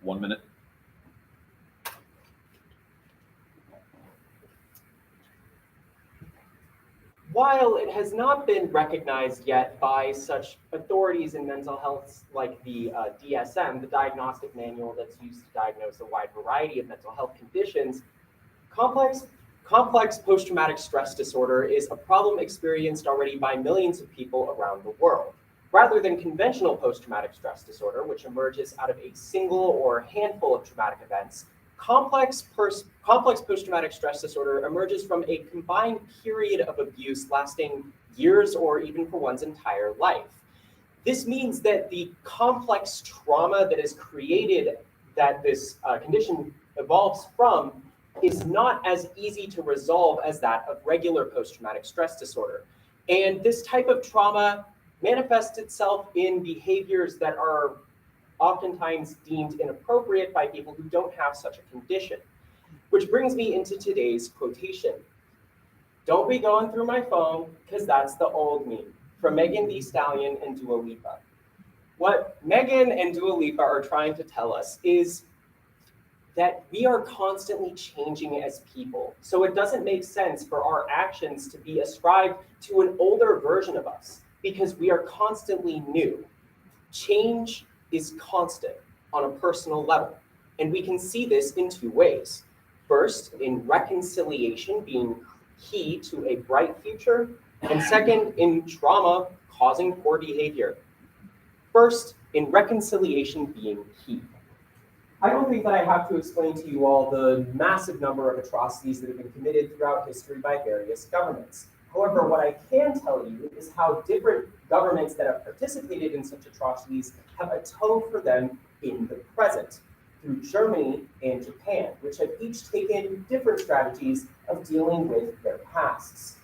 One minute. While it has not been recognized yet by such authorities in mental health like the DSM, the diagnostic manual that's used to diagnose a wide variety of mental health conditions, complex post-traumatic stress disorder is a problem experienced already by millions of people around the world. Rather than conventional post-traumatic stress disorder, which emerges out of a single or handful of traumatic events, complex post-traumatic stress disorder emerges from a combined period of abuse lasting years or even for one's entire life. This means that the complex trauma that is created that this condition evolves from is not as easy to resolve as that of regular post-traumatic stress disorder. And this type of trauma manifests itself in behaviors that are oftentimes deemed inappropriate by people who don't have such a condition. Which brings me into today's quotation. Don't be going through my phone, because that's the old me, from Megan Thee Stallion and Dua Lipa. What Megan and Dua Lipa are trying to tell us is that we are constantly changing as people. So it doesn't make sense for our actions to be ascribed to an older version of us, because we are constantly new. Change is constant on a personal level. And we can see this in two ways. First, in reconciliation being key to a bright future, and second, in trauma causing poor behavior. First, in reconciliation being key. I don't think that I have to explain to you all the massive number of atrocities that have been committed throughout history by various governments. However, what I can tell you is how different governments that have participated in such atrocities have atoned for them in the present, through Germany and Japan, which have each taken different strategies of dealing with their pasts.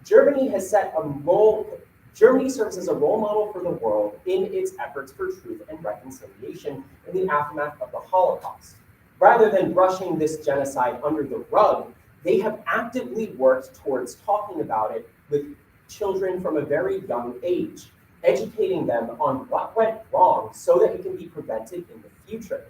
Germany serves as a role model for the world in its efforts for truth and reconciliation in the aftermath of the Holocaust. Rather than brushing this genocide under the rug, they have actively worked towards talking about it with children from a very young age, educating them on what went wrong so that it can be prevented in the future.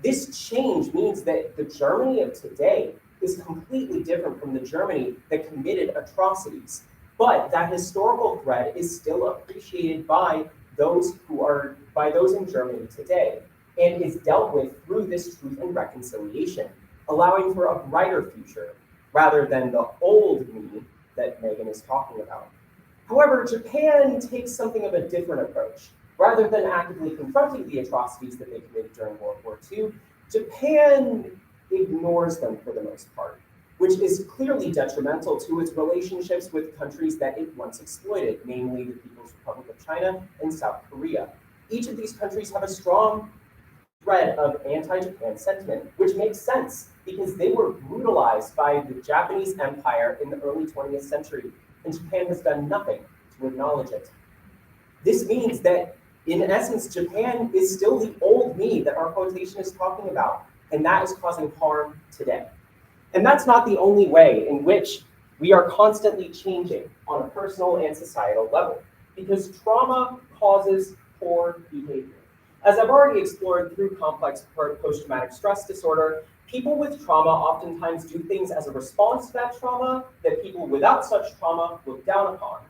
This change means that the Germany of today is completely different from the Germany that committed atrocities. But that historical thread is still appreciated by those in Germany today, and is dealt with through this truth and reconciliation, allowing for a brighter future, rather than the old me that Megan is talking about. However, Japan takes something of a different approach. Rather than actively confronting the atrocities that they committed during World War II, Japan ignores them for the most part, which is clearly detrimental to its relationships with countries that it once exploited, namely the People's Republic of China and South Korea. Each of these countries have a strong thread of anti-Japan sentiment, which makes sense because they were brutalized by the Japanese Empire in the early 20th century, and Japan has done nothing to acknowledge it. This means that, in essence, Japan is still the old me that our quotation is talking about, and that is causing harm today. And that's not the only way in which we are constantly changing on a personal and societal level, because trauma causes poor behavior. As I've already explored through complex post-traumatic stress disorder, people with trauma oftentimes do things as a response to that trauma that people without such trauma look down upon.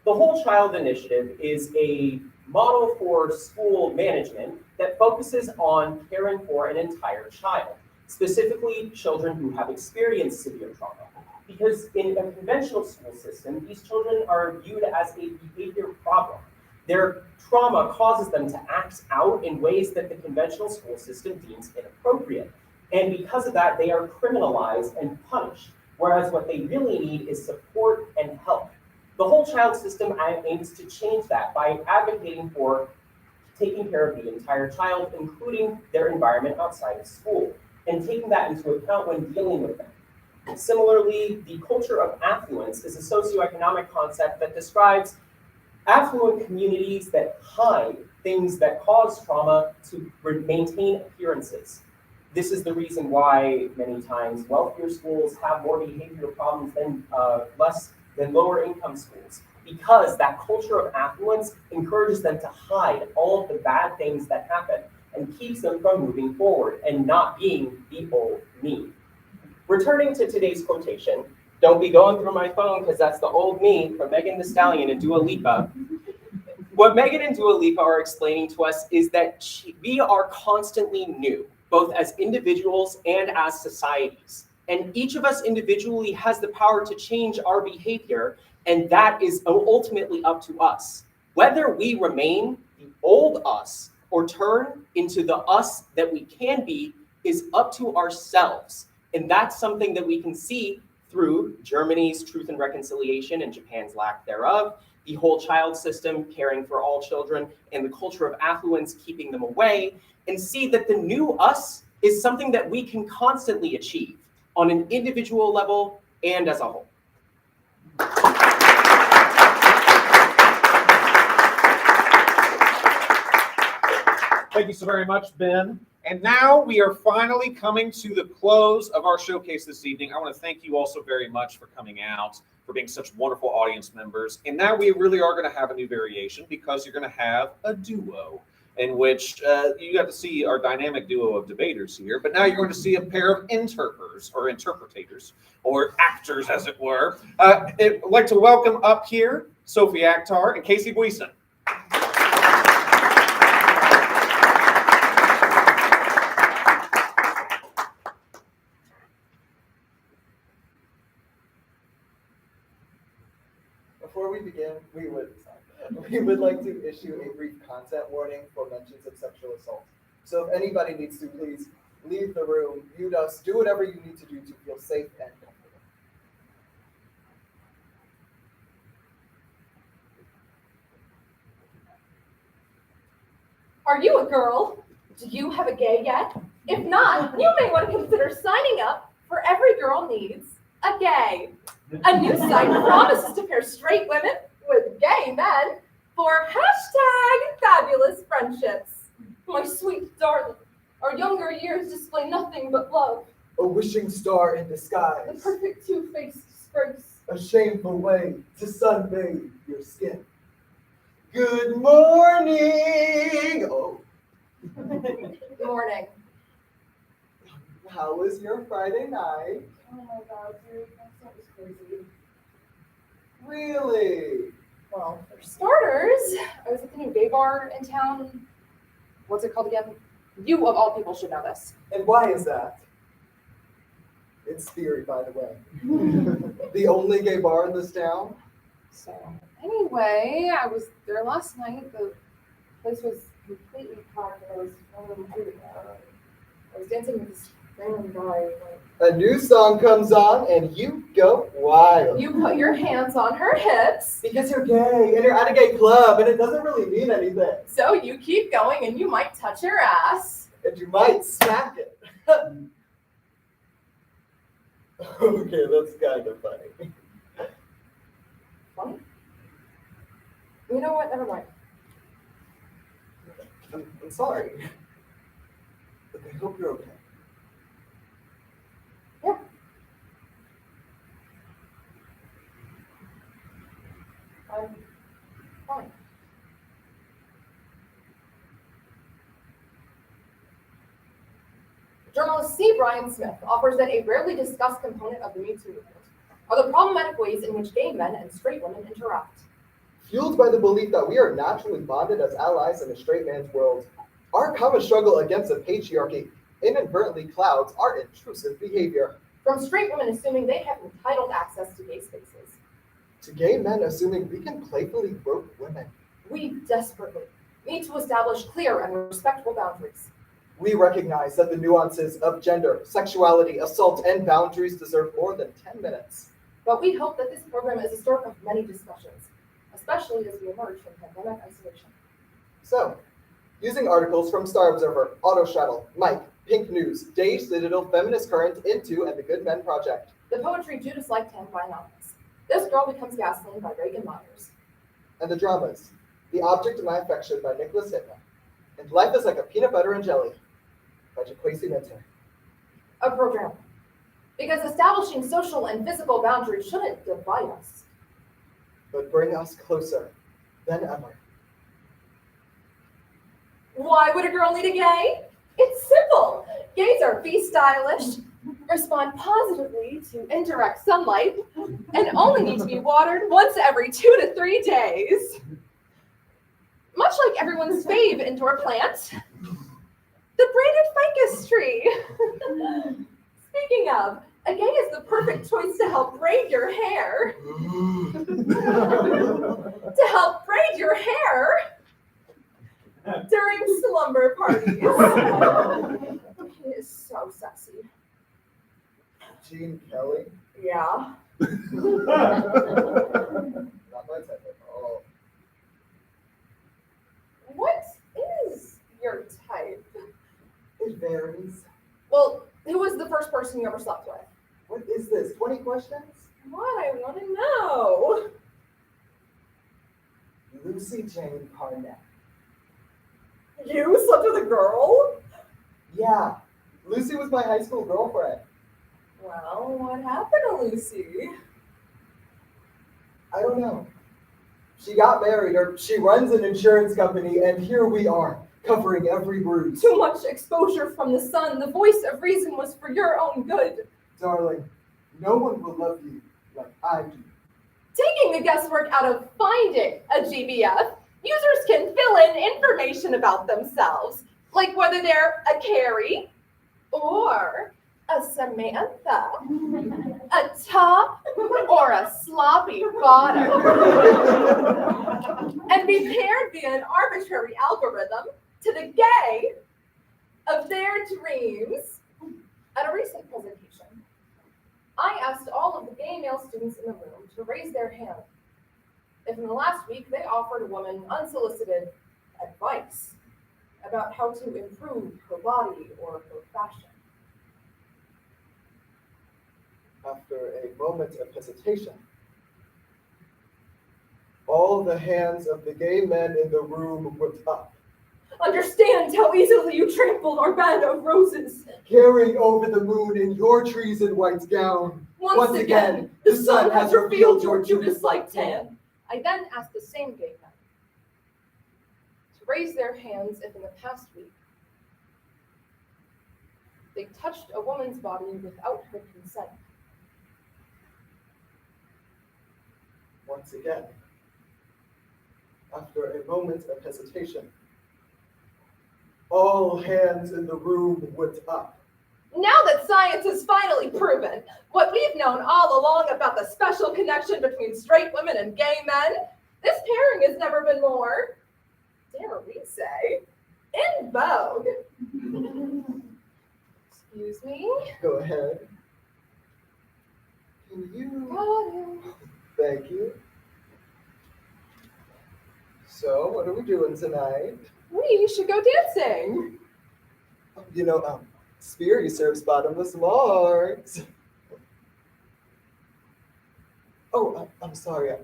The Whole Child Initiative is a model for school management that focuses on caring for an entire child, specifically children who have experienced severe trauma. Because in a conventional school system, these children are viewed as a behavior problem. Their trauma causes them to act out in ways that the conventional school system deems inappropriate. And because of that, they are criminalized and punished, whereas what they really need is support and help. The whole child system aims to change that by advocating for taking care of the entire child, including their environment outside of school, and taking that into account when dealing with them. Similarly, the culture of affluence is a socioeconomic concept that describes affluent communities that hide things that cause trauma to maintain appearances. This is the reason why many times wealthier schools have more behavioral problems than lower income schools, because that culture of affluence encourages them to hide all of the bad things that happen and keeps them from moving forward and not being the old me. Returning to today's quotation, don't be going through my phone because that's the old me from Megan Thee Stallion and Dua Lipa. What Megan and Dua Lipa are explaining to us is that we are constantly new, both as individuals and as societies. And each of us individually has the power to change our behavior, and that is ultimately up to us. Whether we remain the old us or turn into the us that we can be is up to ourselves. And that's something that we can see through Germany's Truth and Reconciliation and Japan's lack thereof, the whole child system caring for all children, and the culture of affluence keeping them away, and see that the new us is something that we can constantly achieve on an individual level and as a whole. Thank you so very much, Ben. And now we are finally coming to the close of our showcase this evening. I want to thank you all so very much for coming out, for being such wonderful audience members. And now we really are going to have a new variation, because you're going to have a duo, in which you got to see our dynamic duo of debaters here, but now you're going to see a pair of interpretators, or actors, as it were. I'd like to welcome up here Sophie Akhtar and Casey Buisen. Before we begin, we would like to issue a brief content warning for mentions of sexual assault. So if anybody needs to, please leave the room, mute us, do whatever you need to do to feel safe and comfortable. Are you a girl? Do you have a gay yet? If not, you may want to consider signing up for Every Girl Needs a Gay. A new site promises to pair straight women with gay men for #fabulous friendships. My sweet darling, our younger years display nothing but love. A wishing star in disguise. The perfect two-faced disgrace. A shameful way to sunbathe your skin. Good morning! Oh. Good morning. How was your Friday night? Oh my God, dude, that was crazy. Really? Well, for starters, I was at the new gay bar in town. What's it called again? You, of all people, should know this. And why is that? It's theory, by the way. The only gay bar in this town? So, anyway, I was there last night. The place was completely packed. I was dancing with this random guy. A new song comes on and you go wild. You put your hands on her hips. Because you're gay and you're at a gay club and it doesn't really mean anything. So you keep going and you might touch her ass. And you might smack it. Okay, that's kind of funny. Funny? You know what? Never mind. I'm sorry. But I hope you're okay. Yeah. I'm fine. Journalist C. Brian Smith offers that a rarely discussed component of the Me Too movement are the problematic ways in which gay men and straight women interact. Fueled by the belief that we are naturally bonded as allies in a straight man's world, our common struggle against the patriarchy inadvertently clouds our intrusive behavior. From straight women assuming they have entitled access to gay spaces. To gay men assuming we can playfully grope women. We desperately need to establish clear and respectful boundaries. We recognize that the nuances of gender, sexuality, assault, and boundaries deserve more than 10 minutes. But we hope that this program is a start of many discussions, especially as we emerge from pandemic isolation. So, using articles from Star Observer, Auto Shuttle, Mike, Pink News, Dage Citadel, Feminist Current, Into, and the Good Men Project. The poetry Judas liked him by Anonymous. This Girl Becomes Gasoline by Reagan Myers. And the dramas, The Object of My Affection by Nicholas Hitler, and Life is Like a Peanut Butter and Jelly by Jaquacy Minter. A program. Because establishing social and physical boundaries shouldn't divide us, but bring us closer than ever. Why would a girl need a gay? It's simple. Gays are be stylish, respond positively to indirect sunlight, and only need to be watered once every 2 to 3 days. Much like everyone's fave indoor plant, the braided ficus tree. Speaking of, a gay is the perfect choice to help braid your hair. To help braid your hair during slumber parties. He is so sexy. Gene Kelly? Yeah. Not my type at all. What is your type? It varies. Well, who was the first person you ever slept with? What is this, 20 questions? What? I want to know. Lucy Jane Parnett. You slept with a girl? Yeah, Lucy was my high school girlfriend. Well, what happened to Lucy? I don't know. She got married, or she runs an insurance company, and here we are, covering every bruise. Too much exposure from the sun. The voice of reason was for your own good. Darling, no one will love you like I do. Taking the guesswork out of finding a GBF, users can fill in information about themselves, like whether they're a Carrie or a Samantha, a top or a sloppy bottom, and be paired via an arbitrary algorithm to the gay of their dreams. At a recent presentation, I asked all of the gay male students in the room to raise their hand if in the last week they offered a woman unsolicited advice about how to improve her body or her fashion. After a moment of hesitation, all the hands of the gay men in the room went up. Understand how easily you trampled our bed of roses. Carrying over the moon in your treason white gown. Once again, the sun has revealed your Judas-like tan. I then asked the same gay men to raise their hands if in the past week they touched a woman's body without her consent. Once again, after a moment of hesitation, all hands in the room went up. Now that science has finally proven what we've known all along about the special connection between straight women and gay men, this pairing has never been more, dare we say, in vogue. Excuse me? Go ahead. Can you? Got him. Thank you. So, what are we doing tonight? We should go dancing. You know, Speary serves bottomless marks. Oh, I'm sorry.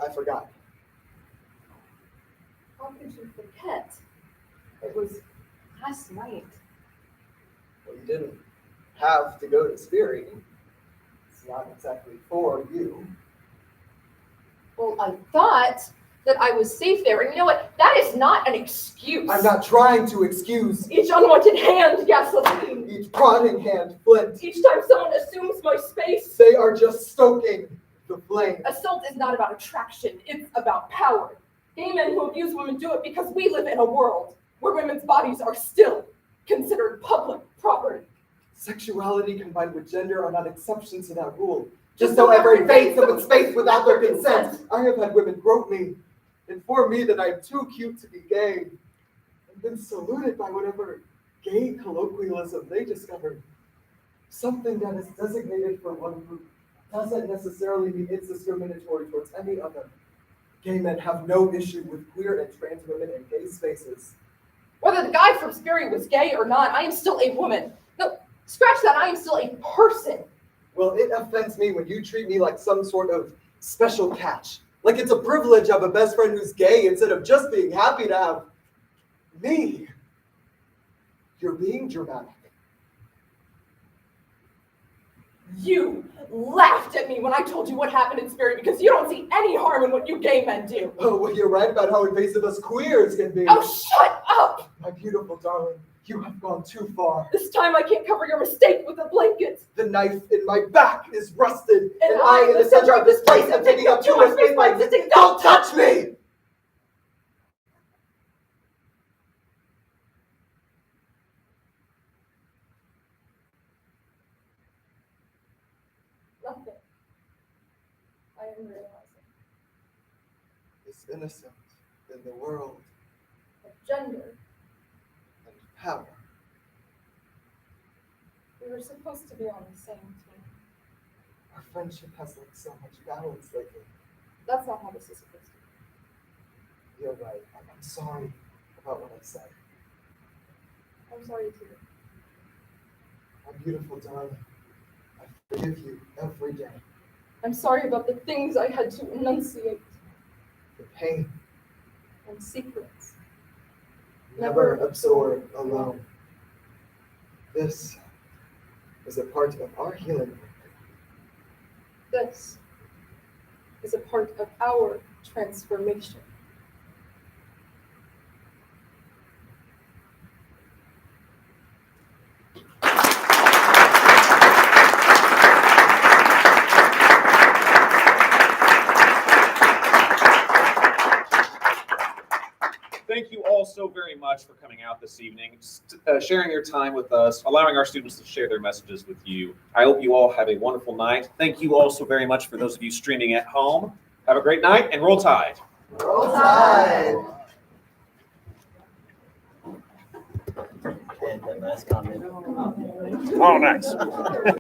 I forgot. How could you forget? It was last night. Well, you didn't have to go to Speary. It's not exactly for you. Well, I thought that I was safe there. And you know what? That is not an excuse. I'm not trying to excuse. Each unwanted hand, gasoline. Each prodding hand, flint. Each time someone assumes my space. They are just stoking the the flame. Assault is not about attraction, it's about power. Gay men who abuse women do it because we live in a world where women's bodies are still considered public property. Sexuality combined with gender are not exceptions to that rule. Just so ever invade someone's space without their consent. I have had women grope me, inform me that I'm too cute to be gay, and been saluted by whatever gay colloquialism they discovered. Something that is designated for one group doesn't necessarily mean it's discriminatory towards any other. Gay men have no issue with queer and trans women in gay spaces. Whether the guy from Sperry was gay or not, I am still a woman. No, scratch that, I am still a person. Well, it offends me when you treat me like some sort of special catch. Like it's a privilege of a best friend who's gay instead of just being happy to have me. You're being dramatic. You laughed at me when I told you what happened in Sperry because you don't see any harm in what you gay men do. Oh, well, you're right about how invasive us queers can be. Oh, shut up! My beautiful darling, you have gone too far. This time I can't cover your mistake with a blanket. The knife in my back is rusted, And I, in the center of this place, am taking up too much space by existing. Don't touch me! Nothing. I am realizing Is innocent in the world that gender, and power. we were supposed to be on the same team. Our friendship has looked so much balance lately. That's not how this is supposed to be. You're right. I'm sorry about what I said. I'm sorry too. My beautiful darling, I forgive you every day. I'm sorry about the things I had to enunciate The pain, and secrets. never absorb alone. This is a part of our healing work. This is a part of our transformation. Thank you all so very much for coming out this evening, sharing your time with us, allowing our students to share their messages with you. I hope you all have a wonderful night. Thank you all so very much for those of you streaming at home. Have a great night and roll tide. Roll Tide! And the last comment. Oh, nice.